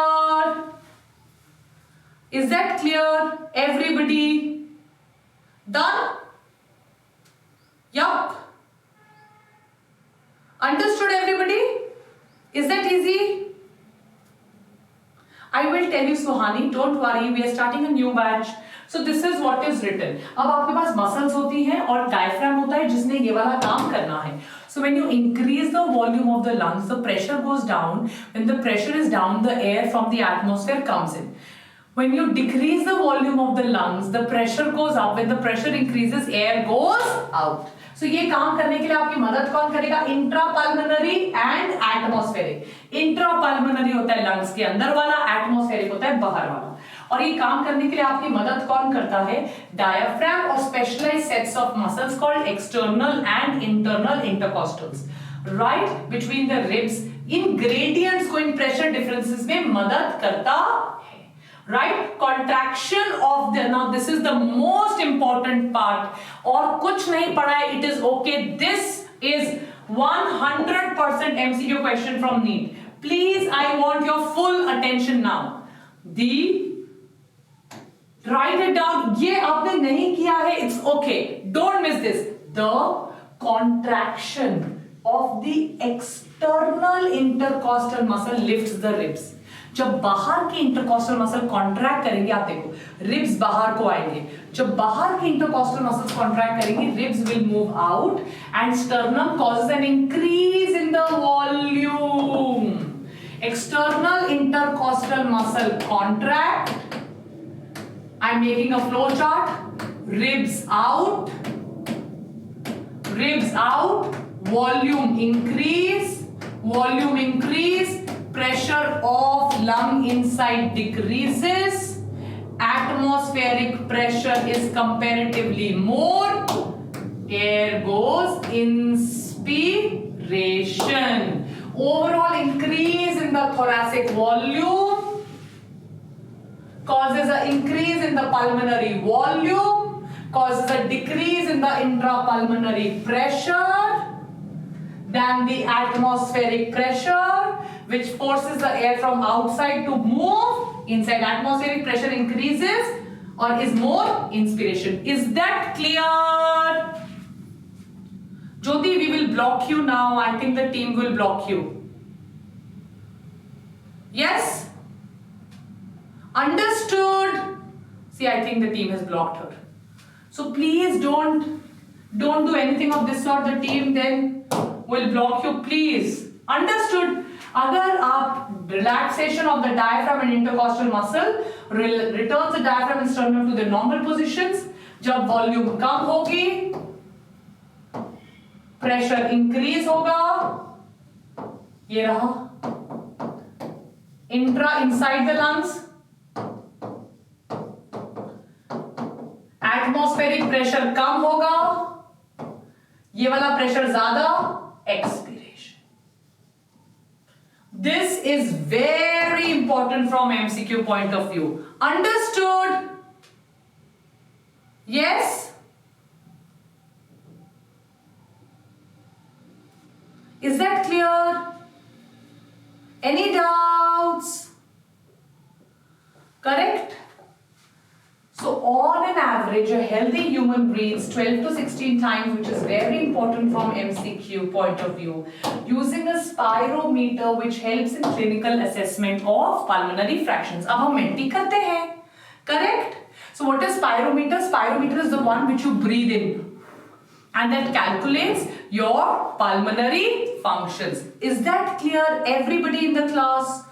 Is that clear? Everybody? Done? Yup. Understood everybody? Is that easy? I will tell you Suhani, don't worry, we are starting a new batch. So this is what is written. अब आपके पास muscles होती हैं और diaphragm होता है जिसने ये वाला काम करना है. So when you increase the volume of the lungs, the pressure goes down. When the pressure is down, the air from the atmosphere comes in. When you decrease the volume of the lungs, the pressure goes up. When the pressure increases, air goes out. So ये काम करने के लिए आपकी मदद कौन करेगा? Intrapulmonary and atmospheric. Intrapulmonary होता है लंग्स के अंदर वाला, एटमॉस्फेरिक होता है बाहर वाला. और ये काम करने के लिए आपकी मदद कौन करता है? डायफ्राम और specialised sets of muscles called external and internal intercostals, right between the ribs. इन ग्रेडियंट्स को, इन प्रेशर डिफरेंसेस में मदद करता है. Right? Contraction of the, now this is the most important part. और कुछ नहीं पढ़ा है, it is okay. This is 100% MCQ question from NEET. Please, I want your full attention now. Write it down. ये आपने नहीं किया है, it's okay. Don't miss this. The contraction of the external intercostal muscle lifts the ribs. जब बाहर के intercostal muscle contract करेंगे, आप देखो रिब्स बाहर को आएंगे. जब बाहर के इंटरकॉस्टल मसल्स कॉन्ट्रैक्ट करेंगे, ribs will move out and sternum causes an increase in the volume. External intercostal muscle contract. I am making a flow chart. Ribs out, ribs out, volume increase, pressure of lung inside decreases, atmospheric pressure is comparatively more, air goes inspiration. Overall increase in the thoracic volume causes an increase in the pulmonary volume, causes a decrease in the intrapulmonary pressure than the atmospheric pressure, which forces the air from outside to move inside. Atmospheric pressure increases or is more inspiration. Is that clear? Jyoti, we will block you now. I think the team will block you. Yes? Understood? See, I think the team has blocked her. So please don't do anything of this sort. The team then will block you. Please. Understood? अगर आप relaxation of the diaphragm and intercostal muscle returns the diaphragm and sternum to their normal positions. जब volume कम होगी, pressure increase होगा. ये रहा inside the lungs. Atmospheric pressure कम होगा, ये वाला pressure ज्यादा, expiration. This is very important from MCQ point of view. Understood? Yes? Is that clear? Any doubts? Correct? So on an average, a healthy human breathes 12 to 16 times, which is very important from MCQ point of view, using a spirometer which helps in clinical assessment of pulmonary fractions. अब हम mentee करते हैं, correct? So what is spirometer? Spirometer is the one which you breathe in and that calculates your pulmonary functions. Is that clear, everybody in the class?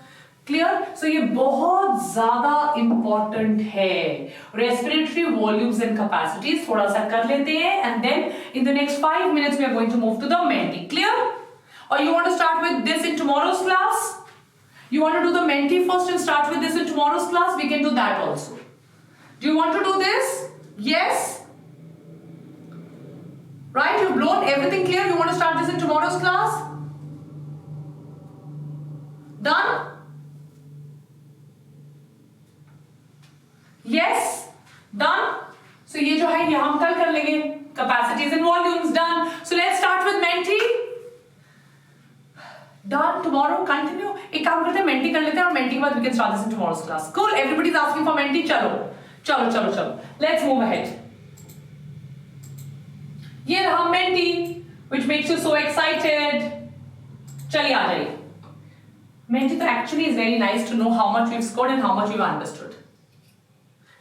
Clear? So ये बहुत ज्यादा important है. Respiratory volumes and capacities थोड़ा सा कर लेते हैं and then in the next 5 minutes we are going to move to the menti. Clear? Or you want to start with this in tomorrow's class? You want to do the menti first and start with this in tomorrow's class? We can do that also. Do you want to do this? Yes? Right? You've blown everything clear? You want to start this in tomorrow's class? Done? Yes? Done? So ये जो है ये हम कल कर लेंगे. Capacities and volumes done. So let's start with menti. Done. Tomorrow continue. एक काम करते हैं menti कर लेते हैं और menti के बाद we can start this in tomorrow's class. Cool. Everybody is asking for menti. चलो. Let's move ahead. ये रहा menti, which makes you so excited. चलिए आ जाइए. Menti तो actually is very nice to know how much you've scored and how much you've understood.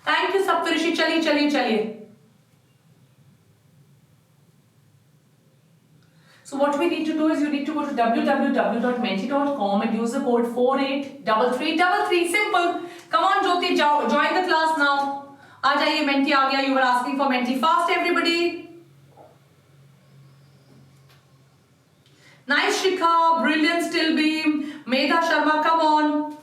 Thank you Saptarishi. चलिए. So what we need to do is you need to go to www.menti.com and use the code 483333. Simple. Come on Jyoti, join the class now. आ जाइए, menti आ गया. You were asking for menti. Fast everybody. Nice Shikha, brilliant still beam. Medha Sharma, come on.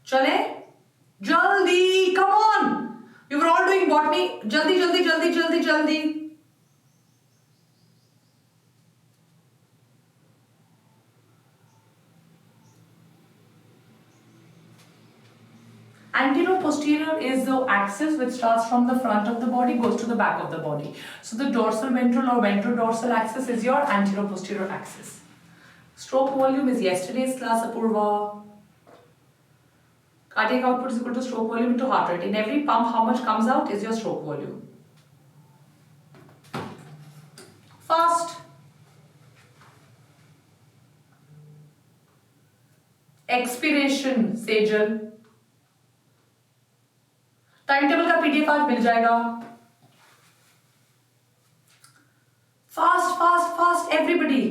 चले जल्दी, come on. We were all doing botany. जल्दी. Anterior posterior is the axis which starts from the front of the body, goes to the back of the body. So the dorsal ventral or ventral dorsal axis is your anterior posterior axis. Stroke volume is yesterday's class, Apurva. Cardiac output is equal to stroke volume into heart rate. In every pump, how much comes out is your stroke volume. Fast. Expiration, Sejal. Time table का PDF आज मिल जाएगा. Fast everybody.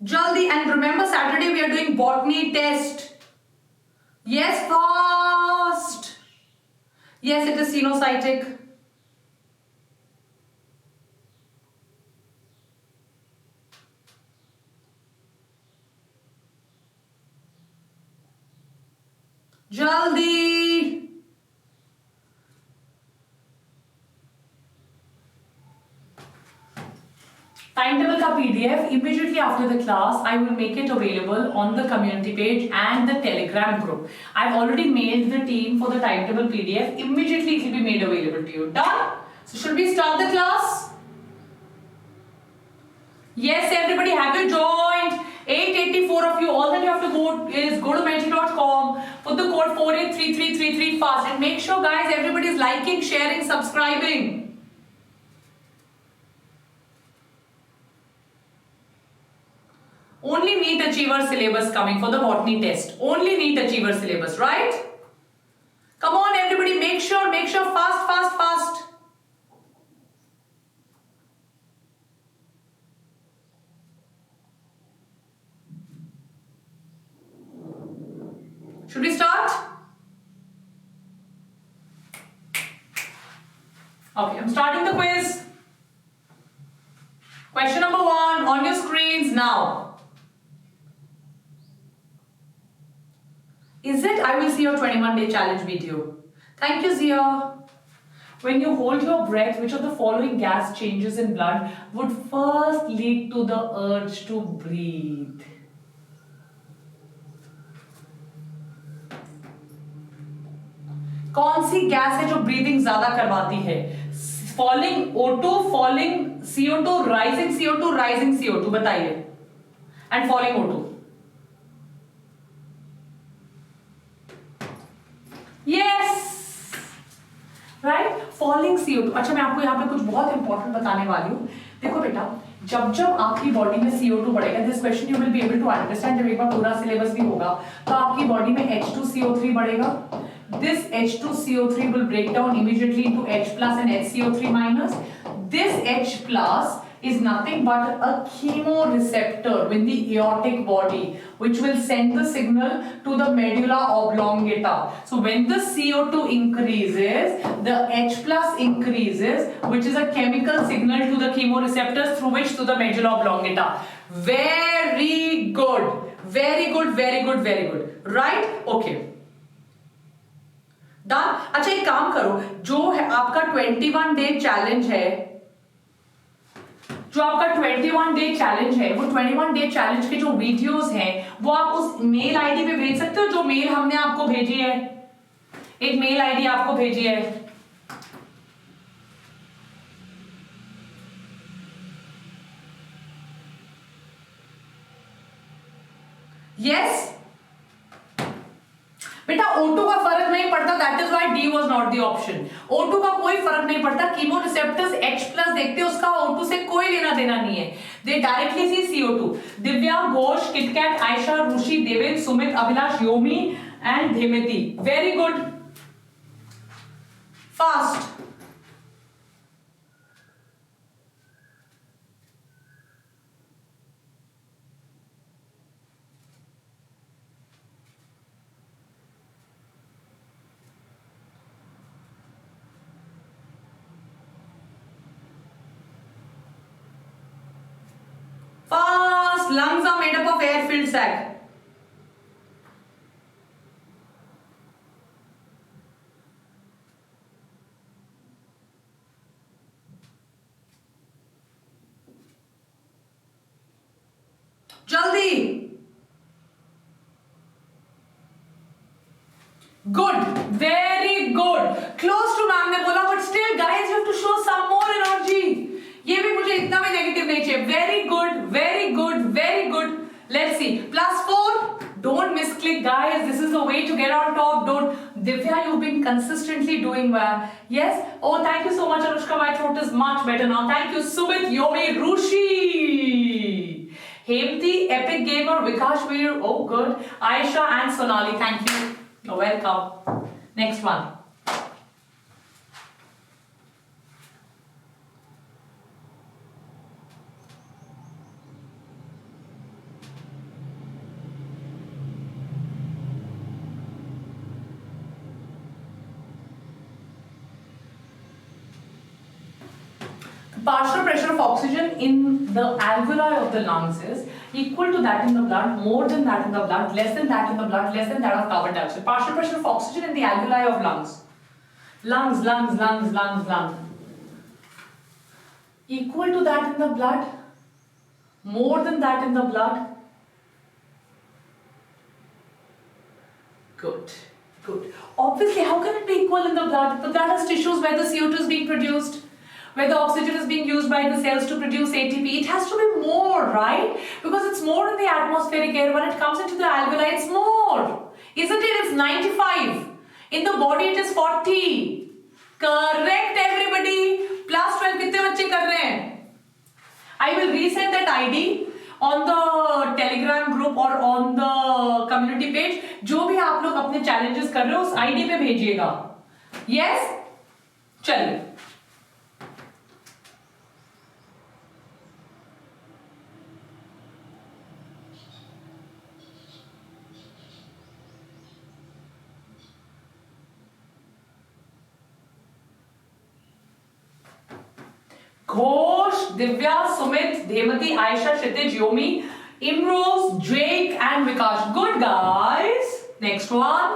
जल्दी. And remember Saturday we are doing botany test. Yes, fast. Yes, it is coenocytic. जल्दी. Timetable ka PDF immediately after the class I will make it available on the community page and the Telegram group. I've already mailed the team for the timetable PDF. Immediately it will be made available to you. Done? So should we start the class? Yes, everybody, have you joined? 884 of you. All that you have to go is go to menti.com, put the code 483333 fast, and make sure, guys, everybody is liking, sharing, subscribing. Only NEET Achiever syllabus coming for the botany test. Only NEET Achiever syllabus, right? Come on, everybody, make sure, fast. Should we start? Okay, I'm starting the quiz. Question number 1 on your screens now. Is it? I will see your 21-day challenge video. Thank you, Zia. When you hold your breath, which of the following gas changes in blood would first lead to the urge to breathe? कौन सी gas है जो breathing ज्यादा करवाती है? Falling O2, falling CO2, rising CO2, rising CO2, बताइए. And falling O2. Yes. Falling CO2। अच्छा, मैं आपको यहाँ पे कुछ बहुत इंपॉर्टेंट बताने वाली हूँ। देखो बेटा, जब जब आपकी बॉडी में CO2 बढ़ेगा, this question you will be able to understand जब एक बार पूरा सिलेबस भी होगा, तो आपकी बॉडी में H2CO3 बढ़ेगा। This H2CO3 will break down immediately into H plus and HCO3 minus. This H plus is nothing but a chemoreceptor in the aortic body, which will send the signal to the medulla oblongata. So when the CO2 increases, the H plus increases, which is a chemical signal to the chemoreceptors through which to the medulla oblongata. Very good, very good, very good, very good. Right? Okay. Done. अच्छा, एक काम करो, जो है आपका 21 day challenge है, जो आपका 21 डे चैलेंज है, वो 21 डे चैलेंज के जो वीडियोस हैं वो आप उस मेल आईडी पे भेज सकते हो जो मेल हमने आपको भेजी है। एक मेल आईडी आपको भेजी है, यस बेटा। O2 का फर्क नहीं पड़ता, that is why D was not the option. O2 का कोई फर्क नहीं पड़ता, कीमोरिसेप्टर्स H प्लस देखते हैं, उसका O2 से कोई लेना देना नहीं है, they directly see CO2। Divya, Ghosh, KitKat, Ayesha, Rishi, Devendra, Sumit, Abhilash, Yomi and Dhemati, very good, fast. Fast. Lungs are made up of air-filled sac. जल्दी। Good. Very good. Close to ma'am ने बोला, but still guys you have to show some more energy. ये भी मुझे इतना भी negative नहीं चाहिए। Very good, very good, very good. Let's see, +4। Don't misclick, guys. This is the way to get on top. Don't. Divya, you've been consistently doing well. Yes. Oh, thank you so much, Anushka. My throat is much better now. Thank you, Sumit, Yomi, Rushi, Hemti, Epic Gamer, Vikash Veer. Oh, good. Aisha and Sonali. Thank you. You're welcome. Next one. Partial pressure of oxygen in the alveoli of the lungs is equal to that in the blood, more than that in the blood, less than that in the blood, less than that of carbon dioxide. Partial pressure of oxygen in the alveoli of lungs. Lungs, lungs, lungs, lungs, lungs. Equal to that in the blood, more than that in the blood. Good, good. Obviously, how can it be equal in the blood? The blood has tissues where the CO2 is being produced, where the oxygen is being used by the cells to produce ATP. It has to be more, right? Because it's more in the atmospheric air. When it comes into the alveoli, it's more. Isn't it? It's 95. In the body, it is 40. Correct, everybody. +12 कितने बच्चे कर रहे हैं? I will resend that ID on the Telegram group or on the community page. जो भी आप लोग अपने challenges कर रहे हो, उस ID पे भेजिएगा. Yes? चलिए. Ghosh, Divya, Sumit, Dhemati, Aisha, Kshitij, Yomi, Imrose, Jake and Vikash. Good guys. Next one.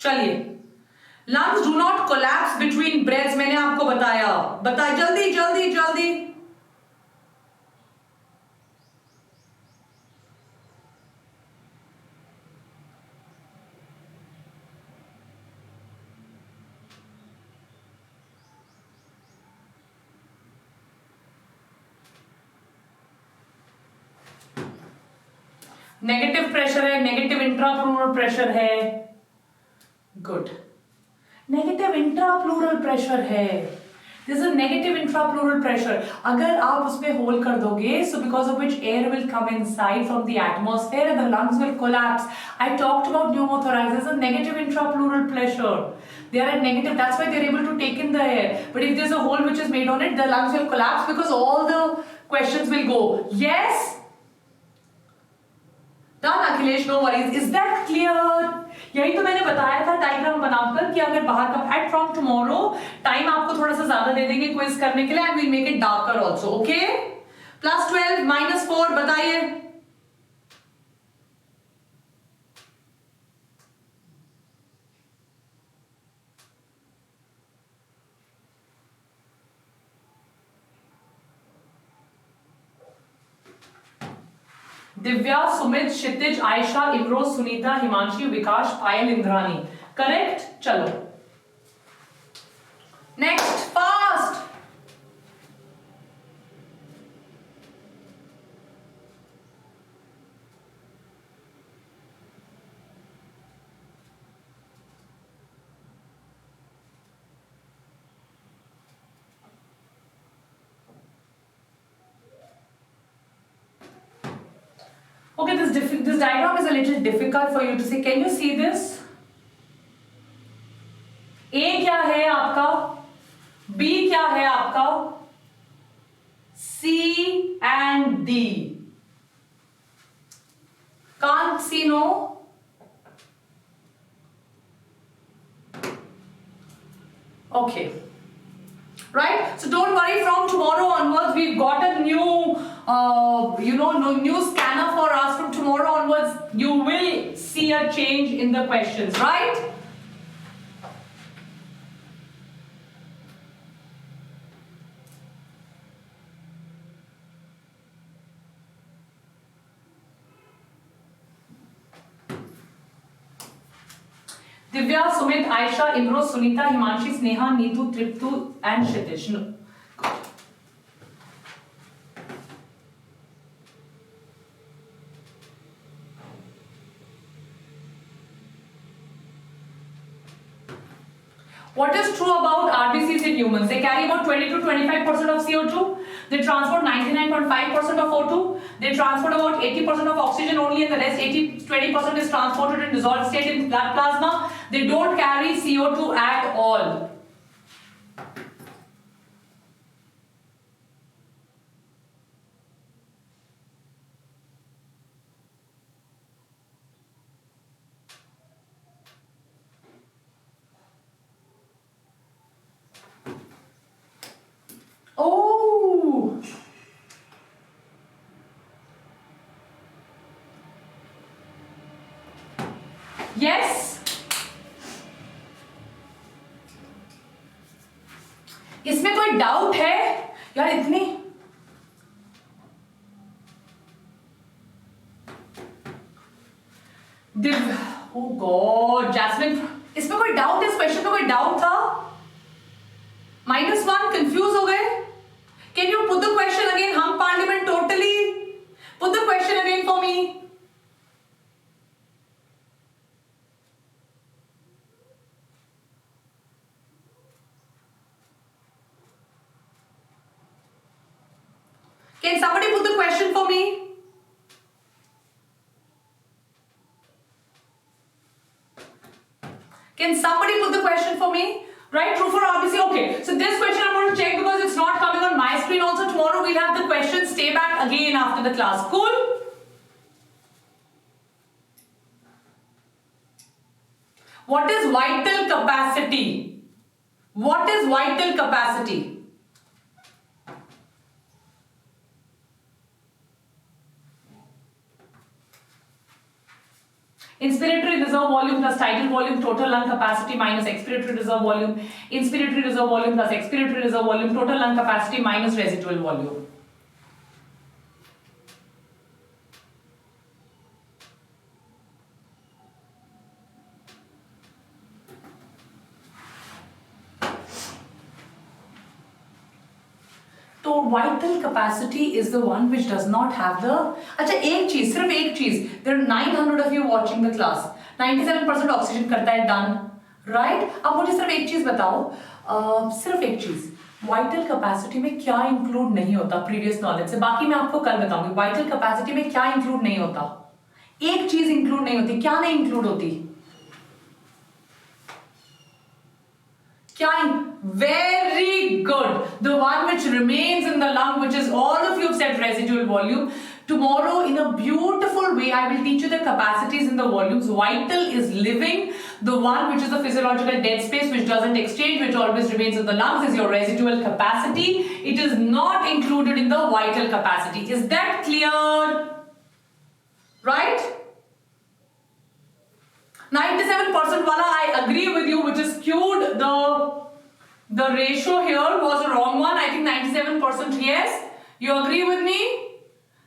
चलिए, lungs do not collapse between breaths. मैंने आपको बताया जल्दी जल्दी जल्दी। नेगेटिव प्रेशर है, नेगेटिव इंट्राप्लूरल प्रेशर है, गुड, नेगेटिव इंट्राप्लूरल प्रेशर है, this is negative intrapleural pressure. अगर आप उसमें होल कर दोगे, so because of which air will come inside from the atmosphere and the lungs will collapse. I talked about pneumothorax, this is negative intrapleural pressure, they are at negative, that's why they are able to take in the air, but if there's a hole which is made on it, the lungs will collapse because all the questions will go. Yes, done Akhilesh, no worries. Is that clear? यही तो मैंने बताया था diagram बनाकर कि अगर बाहर का एट फ्रॉम टुमारो टाइम आपको थोड़ा सा ज्यादा दे देंगे क्विज करने के लिए, and we'll make it darker also, okay. +12 -4 बताइए। दिव्या, सुमित, क्षितिज, आयशा, इमरोज, सुनीता, हिमांशी, विकास, पायल, इंद्रानी, करेक्ट। चलो next, fast. Okay, this diagram is a little difficult for you to see. Can you see this? A क्या है आपका, B क्या है आपका, C and D. Can't see, no? Okay. Right? So don't worry, from tomorrow onwards, we've got a new new scanner for us. From tomorrow onwards, you will see a change in the questions, right? Divya, Sumit, Aisha, Imro, Sunita, Himanshi, Sneha, Neetu, Triptu and Kshitish. No. What is true about RBCs in humans? They carry about 20 to 25% of CO2. They transport 99.5% of O2. They transport about 80% of oxygen only, and the rest 20% is transported in dissolved state in blood plasma. They don't carry CO2 at all. Oh! Yes? इसमें कोई doubt है यार? इतनी ओ God jasmine, इसमें कोई doubt, इस question में कोई डाउट था? -1 कंफ्यूज हो गए? Can you put the question again? हम parliament totally put the question again for me. Can somebody put the question for me? Can somebody put the question for me? Right, true for RBC. Okay, so this question I'm going to check because it's not coming on my screen. Also tomorrow we'll have the question. Stay back again after the class. Cool? What is vital capacity? What is vital capacity? Inspiratory reserve volume plus tidal volume, total lung capacity minus expiratory reserve volume, inspiratory reserve volume plus expiratory reserve volume, total lung capacity minus residual volume. vital capacity is the one which does not have the. अच्छा एक चीज, सिर्फ एक चीज. There are 900 of you watching the class. 97% oxygen करता है, done, right. अब मुझे सिर्फ एक चीज बताओ, सिर्फ एक चीज, वाइटल कैपेसिटी में क्या इंक्लूड नहीं होता प्रीवियस नॉलेज से. बाकी मैं आपको कल बताऊंगी. वाइटल कैपेसिटी में क्या इंक्लूड नहीं होता. एक चीज इंक्लूड नहीं होती. क्या नहीं इंक्लूड होती? क्या? Very good. The one which remains in the lung, which is all of you have said residual volume. Tomorrow, in a beautiful way, I will teach you the capacities in the volumes. Vital is living. The one which is the physiological dead space, which doesn't exchange, which always remains in the lungs, is your residual capacity. It is not included in the vital capacity. Is that clear? Right? 97% wala, I agree with you, which is skewed. The ratio here was a wrong one. I think 97% yes. You agree with me?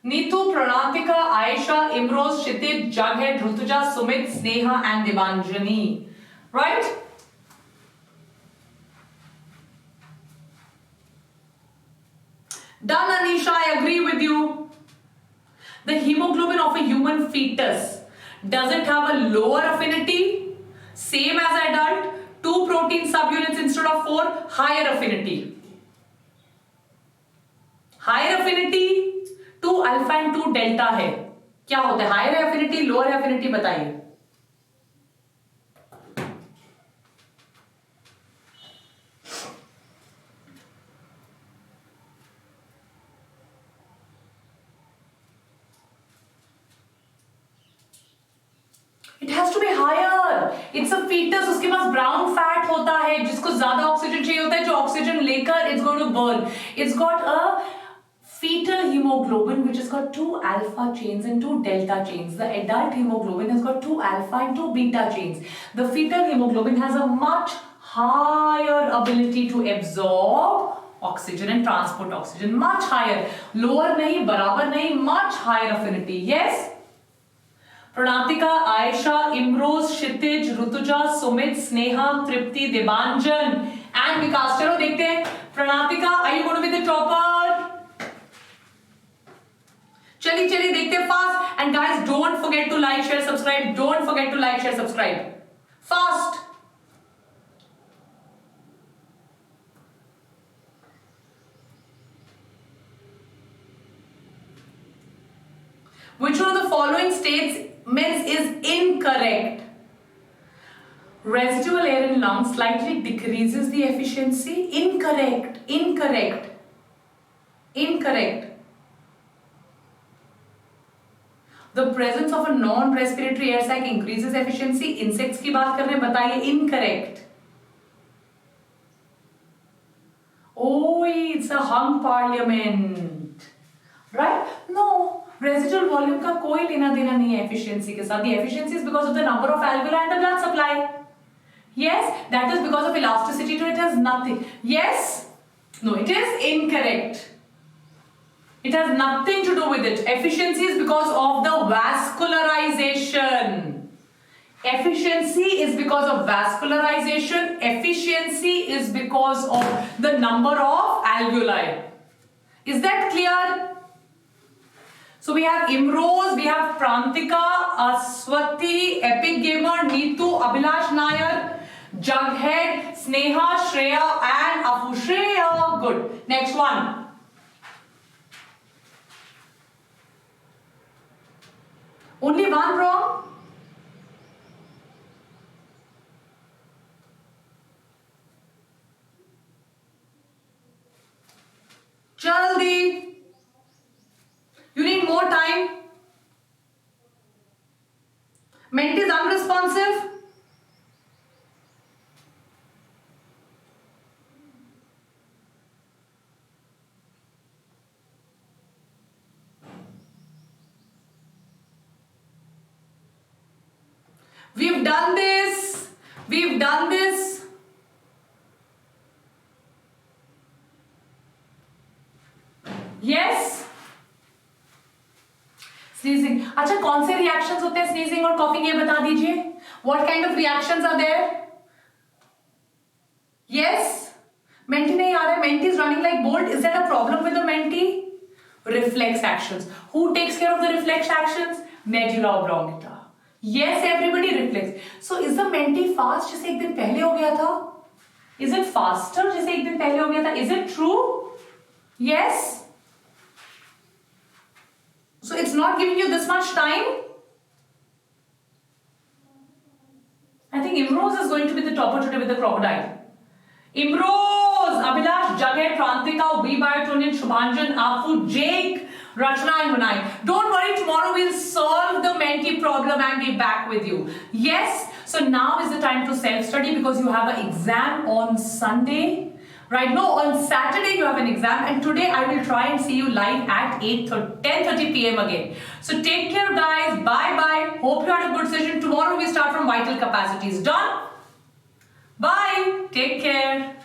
Neetu, Pranatika, Aisha, Imroz, Kshitij, Jaghead, Rutuja, Sumit, Sneha and Devanjani. Right? Done, Anisha, I agree with you. The hemoglobin of a human fetus, does it have a lower affinity? Same as adult? 2 protein subunits instead of 4? Higher affinity. Higher affinity 2 alpha and 2 delta है. क्या होता है? Higher affinity, lower affinity, बताइए. It has to be higher. It's a fetus. उसके पास brown fat होता है जिसको ज्यादा ऑक्सीजन चाहिए होता है, जो ऑक्सीजन लेकर it's going to burn. It's got a fetal hemoglobin which has got 2 alpha chains and 2 delta chains. The adult hemoglobin has got 2 alpha and 2 beta chains. The fetal hemoglobin has a much higher ability to absorb oxygen and transport oxygen. Much higher. Lower nahi, barabar nahi, much higher affinity. Yes? Pranatika, Aisha, Imroz, Kshitij, Rutuja, Sumit, Sneha, Tripti, Debanjan and Vikas. चलो देखते हैं. Pranatika, are you going to be the topper? चलिए चलिए देखते हैं fast. And guys, don't forget to like, share, subscribe. Don't forget to like, share, subscribe. Fast. Which one of the following statements is incorrect? Residual air in lungs slightly decreases the efficiency. Incorrect. Incorrect. Incorrect. The presence of a non-respiratory air sac increases efficiency. Insects की बात कर रहे हैं, बताइए. Incorrect. Oh, it's a hung parliament. Right? No. Residual volume का कोई लेना देना नहीं है efficiency के साथ. The efficiency is because of the number of alveoli and the blood supply. Yes, that is because of elasticity to it. Has nothing. Yes? No, it is incorrect. It has nothing to do with it. Efficiency is because of the vascularization. Efficiency is because of vascularization. Efficiency is because of the number of alveoli. Is that clear? So we have Imroz, we have Prantika, Aswati, Epic Gamer, Neetu, Abhilash Nair, Jughead, Sneha, Shreya and Afu. Shreya. Good. Next one. Only one wrong? Jaldi. You need more time. Ment is unresponsive. We've done this. We've done this. Yes. Sneezing. अच्छा, कौन से reactions होते हैं sneezing और coughing, ये बता दीजिए. What kind of reactions are there? Yes. Menti नहीं आ रहा है Menti is running like bolt. Is that a problem with the Menti? Reflex actions. Who takes care of the reflex actions? Medulla oblongata. Yes, everybody reflex. So is the Menti fast जैसे एक दिन पहले हो गया था? Is it faster जैसे एक दिन पहले हो गया था? Is it true? Yes. So it's not giving you this much time. I think Imrose is going to be the topper today with the crocodile. Imrose, Abhilash, Jagay, Prantika, VBiotonic, Shubhanjan, Afu, Jake, Rachna and Vinay. Don't worry, tomorrow we'll solve the Menti problem and be back with you. Yes, so now is the time to self-study because you have an exam on Sunday. Right, no, on Saturday you have an exam and today I will try and see you live at 10:30 p.m. again. So take care guys, bye-bye. Hope you had a good session. Tomorrow we start from vital capacities. Done? Bye. Take care.